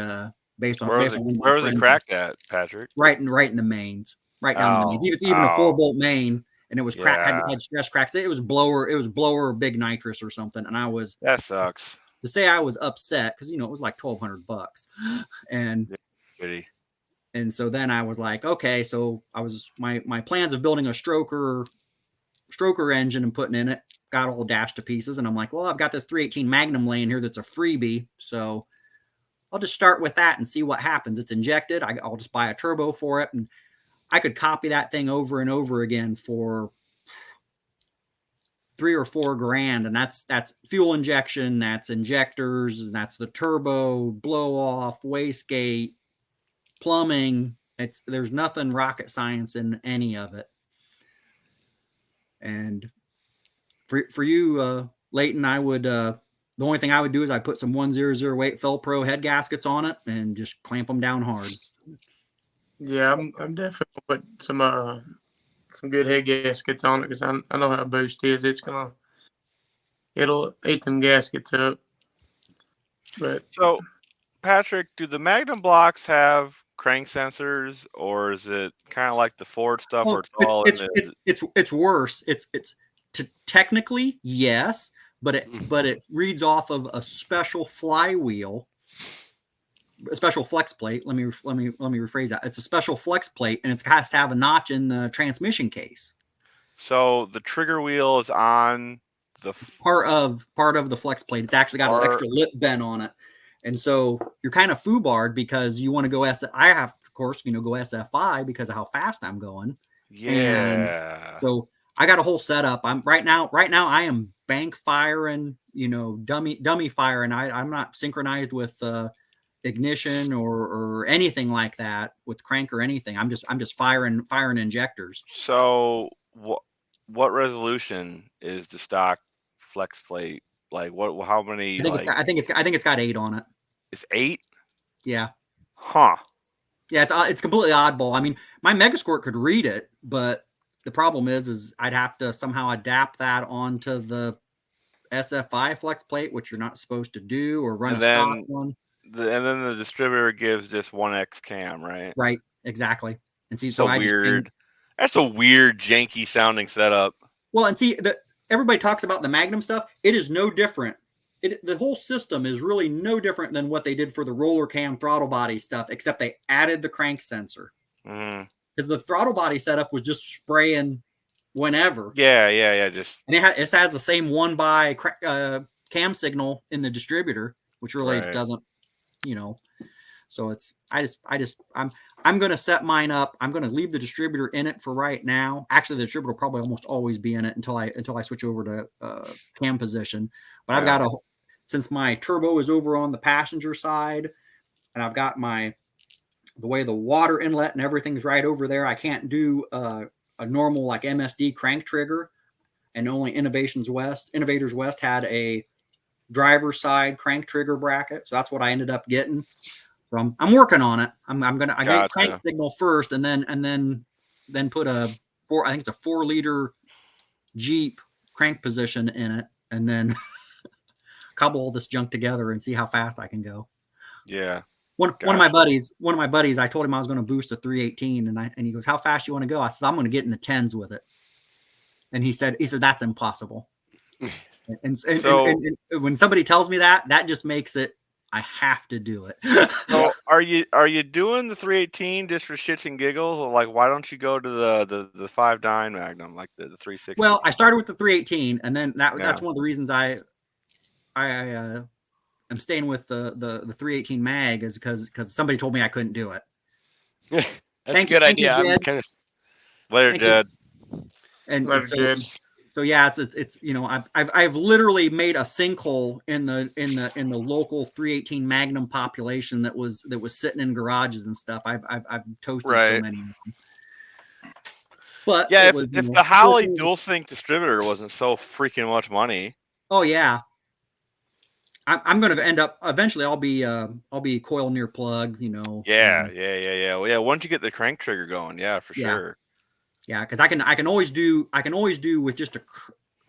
based on where was it cracked at, Patrick? Right in the mains, right down in the mains. It's even a 4-bolt main, and it was had stress cracks. It was blower big nitrous or something. And that sucks. To say I was upset because it was like $1,200, and so then I was like, okay, so I was my plans of building a stroker engine and putting in it got all dashed to pieces, and I'm like, well, I've got this 318 Magnum laying here that's a freebie, so I'll just start with that and see what happens. It's injected. I'll just buy a turbo for it, and I could copy that thing over and over again for $3 or $4 grand, and that's fuel injection, that's injectors, and that's the turbo, blow off, wastegate, plumbing. There's nothing rocket science in any of it. And for you, Leighton, I would the only thing I would do is I put some 1008 Felpro head gaskets on it and just clamp them down hard. Yeah, I'm definitely put some good head gaskets on it because I know how a boost is. It'll eat them gaskets up. But so, Patrick, do the Magnum blocks have crank sensors, or is it kind of like the Ford stuff where it's worse. It's technically yes, but it reads off of a special flywheel, a special flex plate. Let me rephrase that. It's a special flex plate, and it has to have a notch in the transmission case. So the trigger wheel is on the part of the flex plate. It's actually got an extra lip bend on it, and so you're kind of foobarred because you want to go I have, of course, go SFI because of how fast I'm going. Yeah. And so I got a whole setup. I'm right now I am bank firing, dummy firing. I'm not synchronized with ignition or anything like that with crank or anything. I'm just firing injectors. So what resolution is the stock flex plate? Like how many? I think it's got 8 on it. It's 8? Yeah. Huh. Yeah, it's completely oddball. I mean, my Megasquirt could read it, but the problem is I'd have to somehow adapt that onto the SFI flex plate, which you're not supposed to do, or run stock one. And then the distributor gives just 1X cam, right? Right, exactly. And see, so weird. That's a weird, janky sounding setup. Well, and see, everybody talks about the Magnum stuff. It is no different. The whole system is really no different than what they did for the roller cam throttle body stuff, except they added the crank sensor. Because the throttle body setup was just spraying whenever. Yeah. And it has the same 1x cam signal in the distributor, which really doesn't, So it's I'm going to set mine up. I'm going to leave the distributor in it for right now. Actually, the distributor will probably almost always be in it until I switch over to cam position. But I've got since my turbo is over on the passenger side, and I've got the way the water inlet and everything's right over there, I can't do a normal like MSD crank trigger. And only Innovators West had a driver's side crank trigger bracket. So that's what I ended up getting. So I'm working on it. I get crank signal first, and then put I think it's a 4-liter Jeep crank position in it, and then cobble all this junk together and see how fast I can go. Yeah. One of my buddies, I told him I was going to boost a 318, and he goes, "How fast you want to go?" I said, "I'm going to get in the 10s with it." And he said that's impossible. and when somebody tells me that just makes it, I have to do it. So are you doing the 318 just for shits and giggles? Or like, why don't you go to the 5.9 Magnum, like the 360? Well, I started with the 318, and then that's one of the reasons I am staying with the 318 mag is because somebody told me I couldn't do it. That's a good idea. I'm kind of later, Jed. And so yeah, it's I've literally made a sinkhole in the local 318 Magnum population that was sitting in garages and stuff. I've toasted so many of them. But yeah, if the Holley dual sync distributor wasn't so freaking much money. Oh yeah. I'm going to end up eventually. I'll be coil near plug. You know. Yeah. Well, yeah. Once you get the crank trigger going, yeah, for sure. Yeah, because I can always do with just a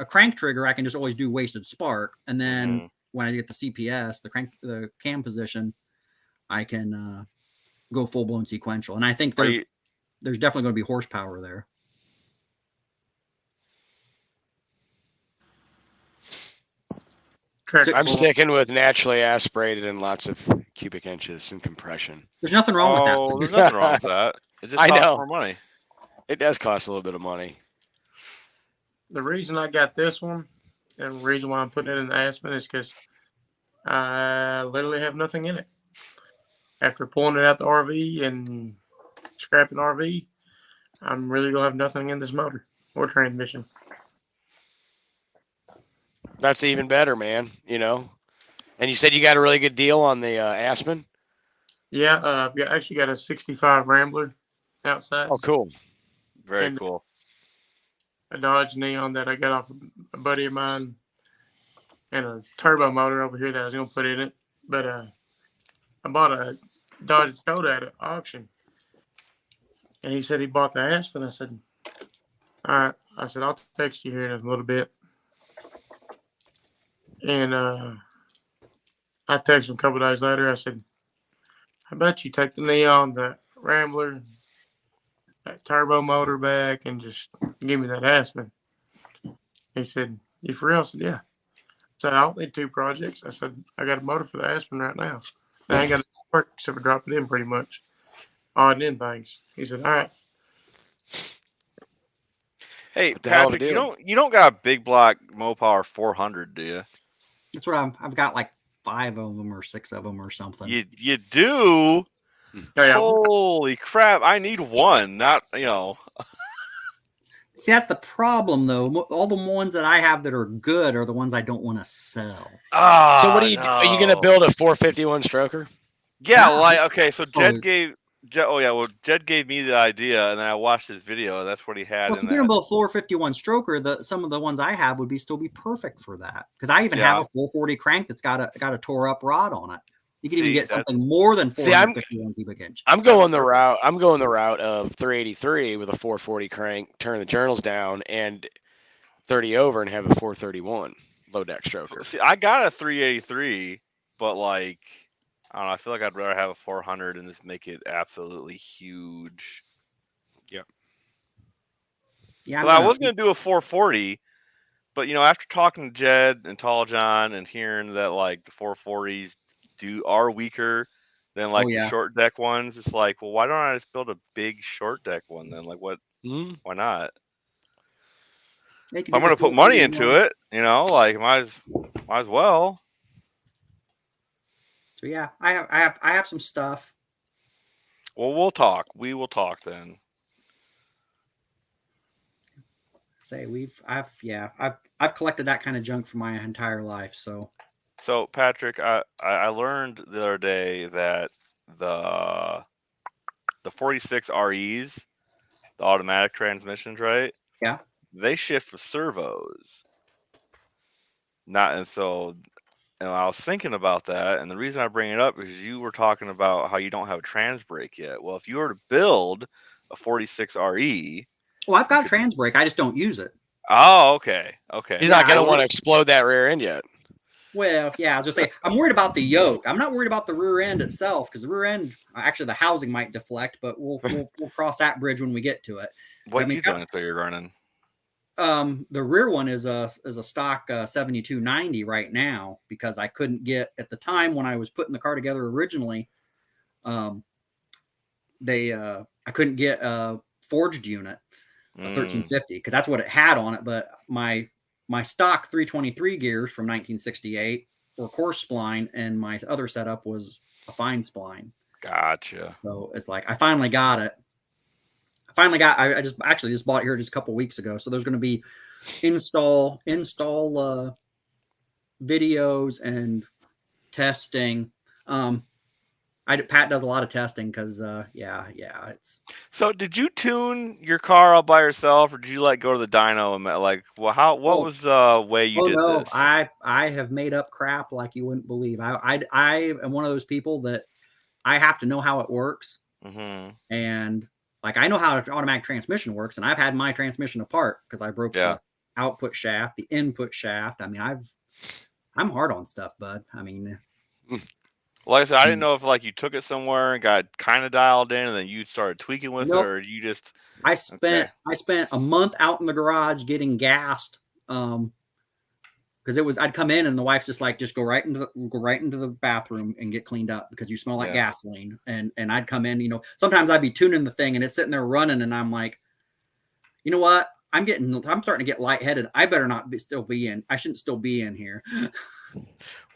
crank trigger. I can just always do wasted spark, and then when I get the CPS, the cam position, I can go full blown sequential. And I think there's definitely going to be horsepower there. I'm sticking with naturally aspirated and lots of cubic inches and compression. There's nothing wrong with that. Oh, there's nothing wrong with that. It just costs more money. It does cost a little bit of money. The reason I got this one, and the reason why I'm putting it in the Aspen, is because I literally have nothing in it. After pulling it out the RV and scrapping RV, I'm really going to have nothing in this motor or transmission. That's even better, man. You know, and you said you got a really good deal on the Aspen. Yeah, I've actually got a '65 Rambler outside. Oh, cool! Very cool. A Dodge Neon that I got off a buddy of mine, and a turbo motor over here that I was going to put in it. But I bought a Dodge Dakota at an auction, and he said he bought the Aspen. I said, "All right." I said, "I'll text you here in a little bit." And I texted him a couple days later. I said, "How about you take the Neon, the Rambler, that turbo motor back, and just give me that Aspen?" He said, "You for real?" I said, "Yeah." I said, "I don't need 2 projects." I said, "I got a motor for the Aspen right now. I ain't got to work except for drop it in pretty much. Odd in things." He said, "All right." Hey, Patrick, you don't got a big block Mopar 400, do you? That's what I've got, like 5 of them or 6 of them or something. You do? Yeah. Holy crap! I need one. Not See, that's the problem, though. All the ones that I have that are good are the ones I don't want to sell. So what are you going to build a 451 stroker? Yeah, okay. So Jed gave me the idea, and then I watched his video, and that's what he had. Well, if you get them both 451 stroker, some of the ones I have would still be perfect for that. Because I even have a 440 crank that's got a tore up rod on it. You can even get something more than 451 cubic inch. I'm going the route of 383 with a 440 crank, turn the journals down, and 30 over, and have a 431 low deck stroker. See, I got a 383, but like, I don't know. I feel like I'd rather have a 400 and just make it absolutely huge. Yep. Yeah. I was gonna do a 440, but after talking to Jed and Tall John and hearing that like the 440s are weaker than like the short deck ones, it's like, well, why don't I just build a big short deck one then? Like, what? Why not? If I'm gonna put money into it, like might as well. So yeah, I have some stuff. Well, we'll talk. We will talk then. I've collected that kind of junk for my entire life. So Patrick, I learned the other day that the 46 REs, the automatic transmissions, right? Yeah. They shift with servos. And I was thinking about that, and the reason I bring it up is you were talking about how you don't have a trans brake yet. Well, if you were to build a 46 RE, well, I've got a trans brake. I just don't use it. Oh, okay. He's not going to want to explode that rear end yet. Well, yeah, I was just saying, I'm worried about the yoke. I'm not worried about the rear end itself, because the rear end, actually, the housing might deflect, but we'll cross that bridge when we get to it. What units are you running? The rear one is a stock 7290 right now, because I couldn't get, at the time when I was putting the car together originally, I couldn't get a forged unit, a 1350, because that's what it had on it. But my stock 323 gears from 1968 were coarse spline, and my other setup was a fine spline. Gotcha. So it's like I finally got it. I just bought it here just a couple weeks ago. So there's going to be install videos and testing. I Pat does a lot of testing because it's. So did you tune your car all by yourself, or did you like go to the dyno and like, well, what was the way you did no, this? I have made up crap like you wouldn't believe. I am one of those people that I have to know how it works, and like I know how automatic transmission works, and I've had my transmission apart because I broke the output shaft, the input shaft. I mean, I'm hard on stuff, bud. I mean, like I said, I didn't know if like you took it somewhere and got kind of dialed in, and then you started tweaking with it, or you just. I spent a month out in the garage getting gassed, because I'd come in and the wife's just like, just go right into the bathroom and get cleaned up because you smell like gasoline. And I'd come in, you know, sometimes I'd be tuning the thing and it's sitting there running, and I'm like, you know what? I'm starting to get lightheaded. I better not still be in. I shouldn't still be in here.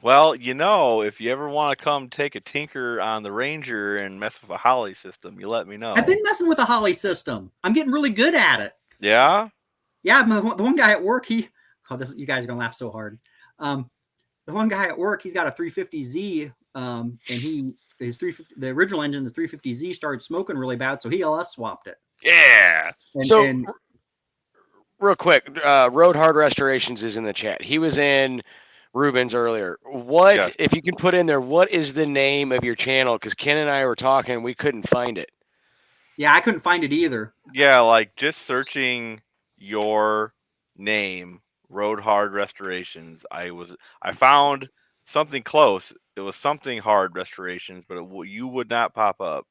Well, you know, if you ever want to come take a tinker on the Ranger and mess with a Holly system, you let me know. I've been messing with a Holly system. I'm getting really good at it. Yeah? Yeah, the one guy at work, you guys are going to laugh so hard. The one guy at work, he's got a 350Z, and the original engine, the 350Z, started smoking really bad, so he LS swapped it. Yeah. Real quick, Road Hard Restorations is in the chat. He was in Ruben's earlier. If you can put in there, what is the name of your channel? Because Ken and I were talking, we couldn't find it. Yeah, I couldn't find it either. Yeah, like just searching your name, Road Hard Restorations. I found something close. It was something Hard Restorations, but you would not pop up.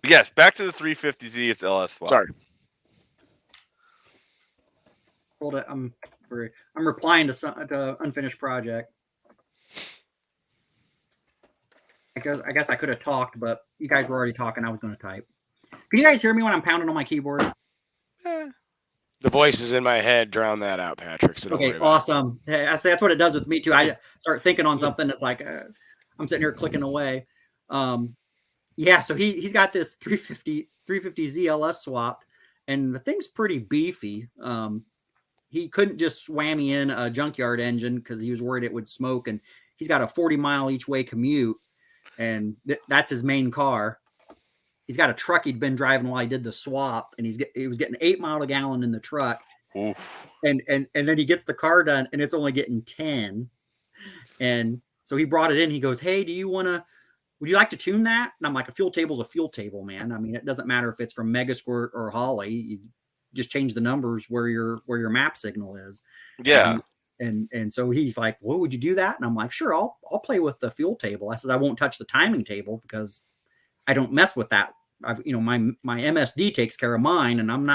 Yes, back to the 350Z. It's LS swap. Sorry. Hold it. I'm replying to unfinished project. I guess I could have talked, but you guys were already talking. I was going to type. Can you guys hear me when I'm pounding on my keyboard? The voices in my head drown that out, Patrick. So don't worry about awesome. That's what it does with me too. I start thinking on something. It's like I'm sitting here clicking away. Yeah, so he's got this 350Z LS swapped, and the thing's pretty beefy. He couldn't just swammy in a junkyard engine because he was worried it would smoke, and he's got a 40-mile each way commute, and that's his main car. He's got a truck he'd been driving while he did the swap, and he was getting 8 miles a gallon in the truck. Oof. And then he gets the car done, and it's only getting 10. And so he brought it in. He goes, "Hey, would you like to tune that?" And I'm like, a fuel table's a fuel table, man. I mean, it doesn't matter if it's from Megasquirt or Holly. You just change the numbers where your map signal is. Yeah. And so he's like, "Well, would you do that?" And I'm like, "Sure, I'll play with the fuel table." I said, "I won't touch the timing table because I don't mess with that. My MSD takes care of mine, and I'm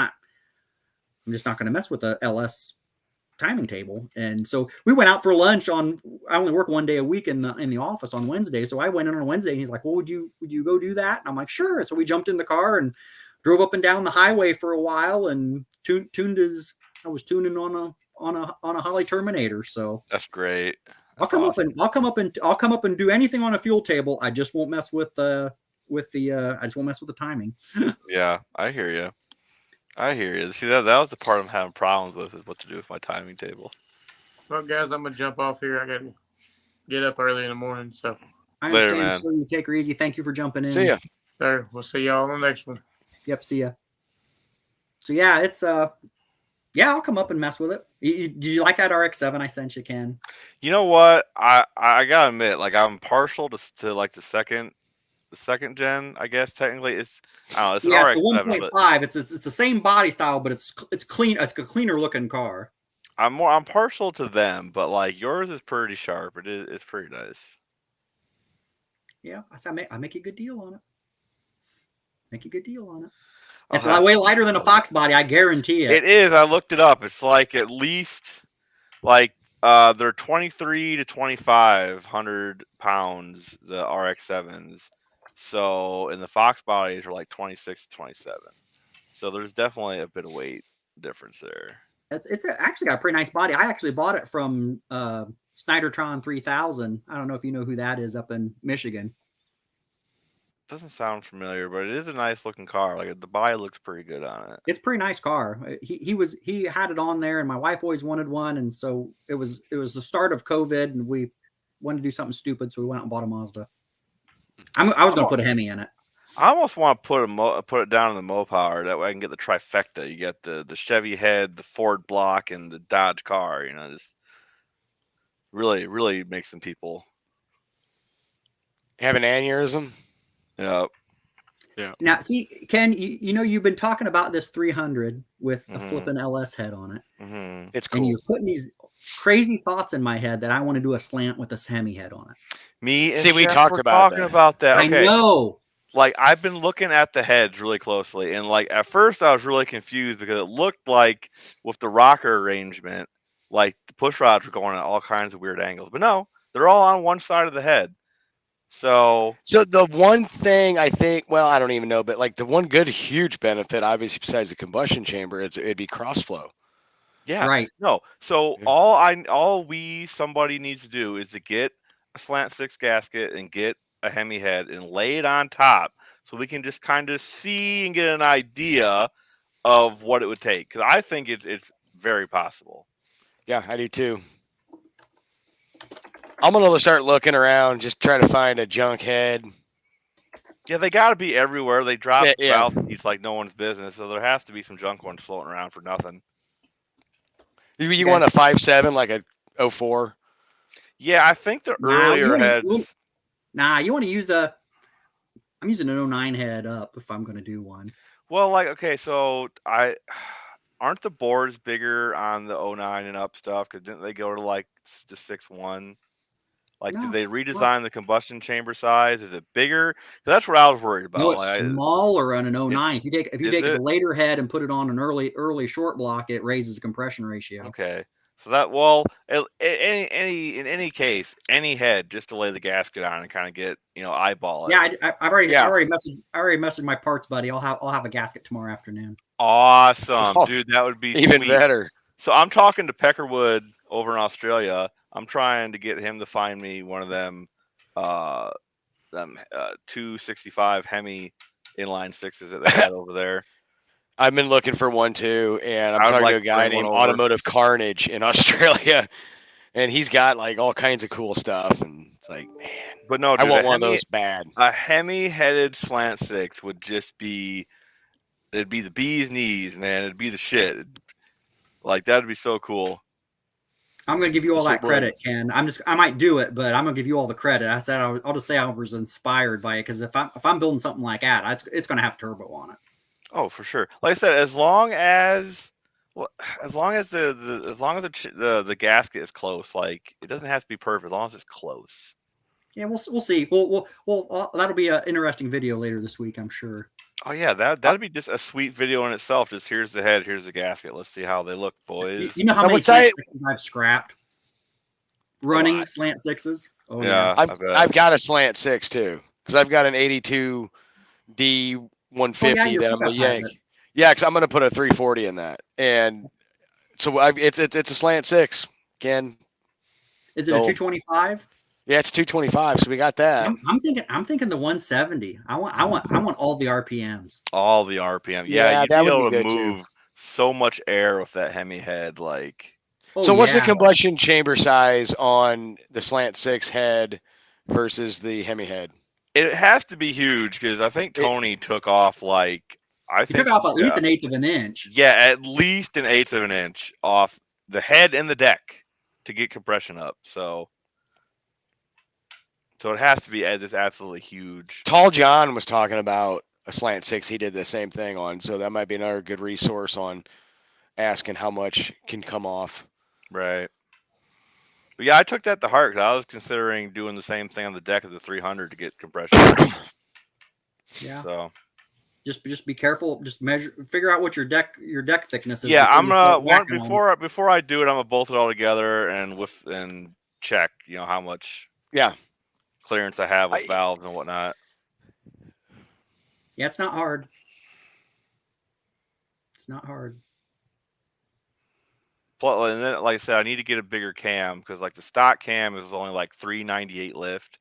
just not going to mess with the LS timing table." And so we went out for lunch I only work one day a week in the office on Wednesday. So I went in on Wednesday, and he's like, "Well, would you go do that?" And I'm like, "Sure." So we jumped in the car and drove up and down the highway for a while and I was tuning on a Holly Terminator. So that's great. I'll come up and do anything on a fuel table. I just won't mess with the timing. Yeah, I hear you. See, that was the part I'm having problems with, is what to do with my timing table. Well, guys, I'm gonna jump off here. I gotta get up early in the morning. So I understand. Later, man. So you take her easy. Thank you for jumping in. See ya. Sir, we'll see y'all on the next one. Yep, see ya. So yeah, it's I'll come up and mess with it. Do you like that RX-7 I sent you, Ken? You know what? I gotta admit, like, I'm partial to like the second gen, I guess. Technically, it's an RX-7. 1.5. It's the same body style, but it's clean. It's a cleaner looking car. I'm partial to them, but like yours is pretty sharp. It's pretty nice. Yeah, I make a good deal on it. It's way lighter than a Fox body. I guarantee it. It is. I looked it up. It's like at least they're 23 to 2,500 pounds, the RX-7s. So, and the Fox bodies are like 26 to 27. So there's definitely a bit of weight difference there. It's actually got a pretty nice body. I actually bought it from Snydertron 3000. I don't know if you know who that is up in Michigan. Doesn't sound familiar, but it is a nice looking car. Like, the body looks pretty good on it. It's a pretty nice car. He had it on there, and my wife always wanted one, and so it was the start of COVID, and we wanted to do something stupid, so we went out and bought a Mazda. I was going to put a Hemi in it. I almost want to put it down in the Mopar. That way I can get the trifecta. You get the Chevy head, the Ford block, and the Dodge car. You know, just really make some people have an aneurysm. Yeah. Yeah. Now, see, Ken, you know you've been talking about this 300 with a flipping LS head on it. Mm-hmm. It's cool. And you're putting these crazy thoughts in my head that I want to do a slant with a Hemi head on it. Me and See, we Jeff talked were about talking that. about that. Okay. I know. Like, I've been looking at the heads really closely, and like at first I was really confused because it looked like with the rocker arrangement, like the push rods were going at all kinds of weird angles. But no, they're all on one side of the head. So the one thing I think, well, I don't even know, but like the one good huge benefit, obviously besides the combustion chamber, it'd be cross flow. yeah, Right. no. So somebody needs to do is to get a slant 6 gasket and get a Hemi head and lay it on top so we can just kind of see and get an idea of what it would take, because I think it's very possible. Yeah, I do too. I'm gonna start looking around, just try to find a junk head. Yeah, they got to be everywhere. They drop Yeah. valve keys like no one's business, so there has to be some junk ones floating around for nothing. You want a 5.7 like a 04? Yeah, I think the earlier heads. You want to use I'm using an 09 head up if I'm going to do one. Well, like, okay, so aren't the boards bigger on the 09 and up stuff? Because didn't they go to like the 6.1? Like, No, did they redesign the combustion chamber size? Is it bigger? That's what I was worried about. No, it's smaller on an 09. If you take the later head and put it on an early short block, it raises the compression ratio. Okay. So in any case, any head just to lay the gasket on and kind of get, eyeball it. Yeah, I already messaged my parts buddy. I'll have a gasket tomorrow afternoon. Awesome, dude. That would be even sweet. better. So I'm talking to Peckerwood over in Australia. I'm trying to get him to find me one of them 265 Hemi inline sixes that they had over there. I've been looking for one too, and I'm talking to a guy named Automotive Carnage in Australia, and he's got like all kinds of cool stuff, and it's like, man, but no, dude, I want one of those bad. A Hemi-headed slant 6 would just be, it'd be the bee's knees, man. It'd be the shit. Like, that'd be so cool. I'm going to give you all that credit, Ken. I might do it, but I'm going to give you all the credit. I said I'll just say I was inspired by it, because if I'm building something like that, it's going to have turbo on it. Oh, for sure. Like I said, as long as the gasket is close, like, it doesn't have to be perfect, as long as it's close. Yeah, we'll see. Well, that'll be an interesting video later this week, I'm sure. Oh yeah, that'd be just a sweet video in itself. Just here's the head, here's the gasket. Let's see how they look, boys. You know how many slant 6s I've scrapped? Running slant 6s. Oh yeah. I've got a slant 6 too, because I've got an 82 D150 that I'm gonna yank. Yeah, because I'm gonna put a 340 in that, and so it's a slant 6. Ken, is it a 225? Yeah, it's 225. So we got that. I'm thinking the 170. I want all the RPMs. All the RPM. Yeah, you'd be able to move so much air with that Hemi head. Like, so what's the combustion chamber size on the slant 6 head versus the Hemi head? It has to be huge, because I think Tony took off like took off at least an eighth of an inch. Yeah, at least an eighth of an inch off the head and the deck to get compression up. So it has to be just absolutely huge. Tall John was talking about a slant 6. He did the same thing on, so that might be another good resource on asking how much can come off. Right. But yeah, I took that to heart, because I was considering doing the same thing on the deck of the 300 to get compression. Yeah. So just be careful. Just figure out what your deck thickness is. Yeah, I'm before I do it, I'm gonna bolt it all together and check, how much clearance I have with valves and whatnot. Yeah, it's not hard. It's not hard. And then, like I said, I need to get a bigger cam, because like the stock cam is only like 398 lift,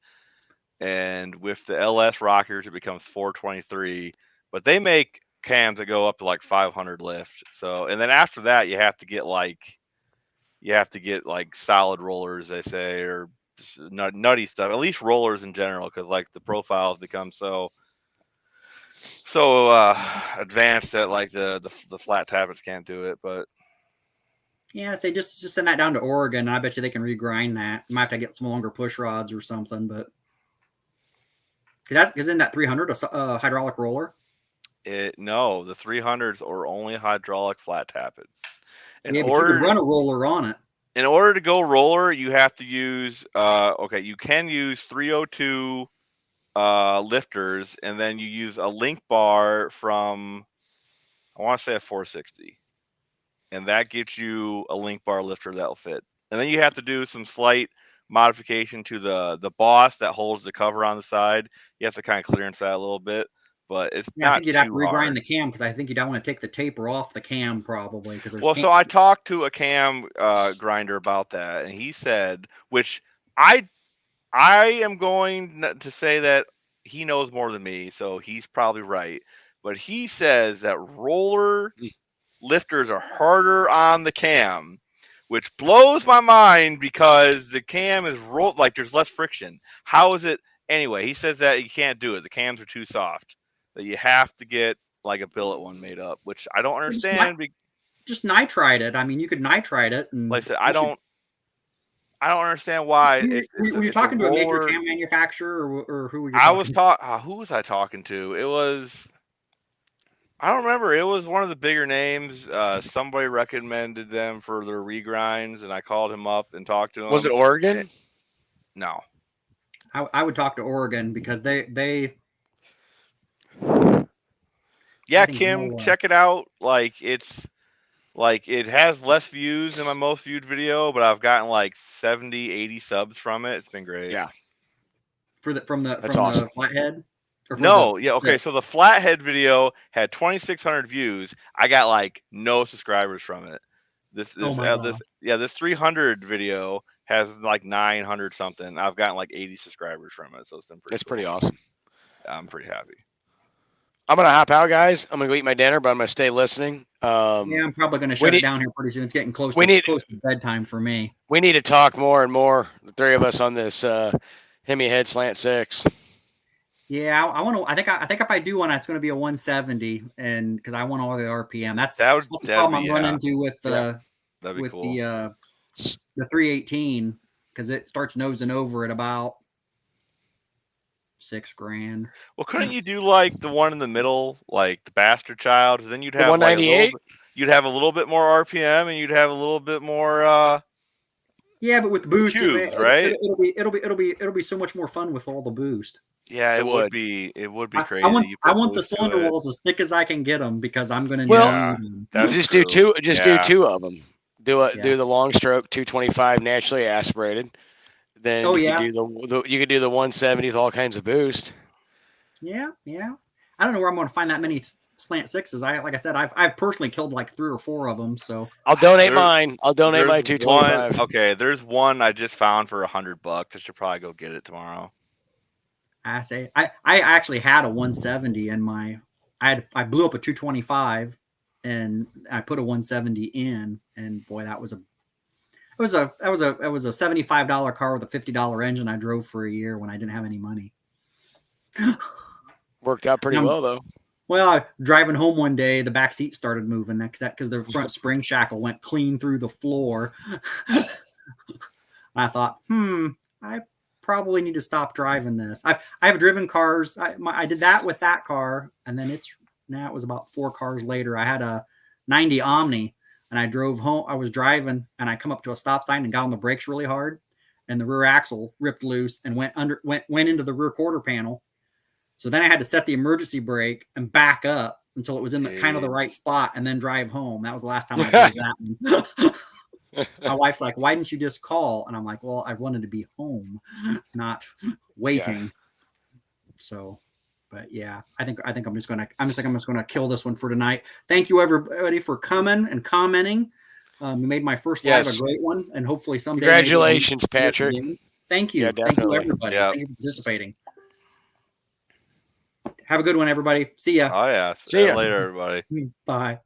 and with the LS rockers it becomes 423. But they make cams that go up to like 500 lift. So, and then after that, you have to get like solid rollers, they say, or just nutty stuff. At least rollers in general, because like the profiles become so advanced that like the flat tappets can't do it. But yeah, say just send that down to Oregon. I bet you they can regrind that. You might have to get some longer push rods or something, but because in that 300 a hydraulic roller. No, the 300s are only hydraulic flat tappets. But you can run a roller on it. In order to go roller, you have to use you can use 302 lifters, and then you use a link bar from, I want to say, a 460, and that gets you a link bar lifter that'll fit. And then you have to do some slight modification to the boss that holds the cover on the side. You have to kind of clearance that a little bit, but it's not. I think you'd have to regrind the cam, because I think you don't want to take the taper off the cam probably, because there's. Well, so I talked to a cam grinder about that, and he said, which I am going to say that he knows more than me, so he's probably right. But he says that roller lifters are harder on the cam, which blows my mind because the cam is rolled, like there's less friction. How is it? Anyway, he says that you can't do it. The cams are too soft. That you have to get like a billet one made up, which I don't understand. Just nitride it. I mean, you could nitride it. And like I said, I don't understand why. Were you talking to a major cam manufacturer, or who were you? Who was I talking to? It was, I don't remember. It was one of the bigger names. Somebody recommended them for their regrinds, and I called him up and talked to him. Was it Oregon? No. I would talk to Oregon, because they. Yeah, Kim, check it out. Like it has less views than my most viewed video, but I've gotten like 70, 80 subs from it. It's been great. Yeah. From the flathead? No, yeah, okay. So the flathead video had 2,600 views. I got like no subscribers from it. This 300 video has like 900 something. I've gotten like 80 subscribers from it, so it's been pretty awesome. I'm pretty happy. I'm gonna hop out, guys. I'm gonna go eat my dinner, but I'm gonna stay listening. Yeah, I'm probably gonna shut it down here pretty soon. It's getting close to bedtime for me. We need to talk more and more, the three of us, on this Hemi Head Slant 6. Yeah, I want to. I think if I do one, it's going to be a 170, and because I want all the RPM. That's the problem I'm running into with the the 318, because it starts nosing over at about $6,000. Well, couldn't you do like the one in the middle, like the Bastard Child? Then you'd have 198. You'd have a little bit more RPM, and you'd have a little bit more. Yeah, but with the boost, right? It'll be so much more fun with all the boost. Yeah, it would be crazy. I want the cylinder walls as thick as I can get them, because I'm going to need them. Just do two. Do two of them. Do the long stroke 225 naturally aspirated. Then you could do the 170 with all kinds of boost. Yeah. I don't know where I'm going to find that many slant sixes. Like I said, I've personally killed like 3 or 4 of them. So I'll donate mine. I'll donate my 225. Okay, there's one I just found for $100. I should probably go get it tomorrow. I actually had a 170 in my. I blew up a 225, and I put a 170 in, and boy, that was a $75 car with a $50 engine I drove for a year when I didn't have any money. Worked out pretty well though. Well, driving home one day, the back seat started moving because the front spring shackle went clean through the floor. I thought, I probably need to stop driving this. I have driven cars. I did that with that car, and then it was about 4 cars later. I had a 90 Omni, and I drove home. I was driving, and I come up to a stop sign and got on the brakes really hard, and the rear axle ripped loose and went into the rear quarter panel. So then I had to set the emergency brake and back up until it was in the kind of the right spot, and then drive home. That was the last time I did that one. My wife's like, "Why didn't you just call?" And I'm like, "Well, I wanted to be home, not waiting." Yeah. So, but yeah, I think I'm just gonna kill this one for tonight. Thank you everybody for coming and commenting. You made my first live a great one, and hopefully someday. Congratulations, Patrick. Thank you. Yeah, thank you everybody. Yeah. Thank you for participating. Have a good one, everybody. See ya. Oh yeah. See ya later, everybody. Bye.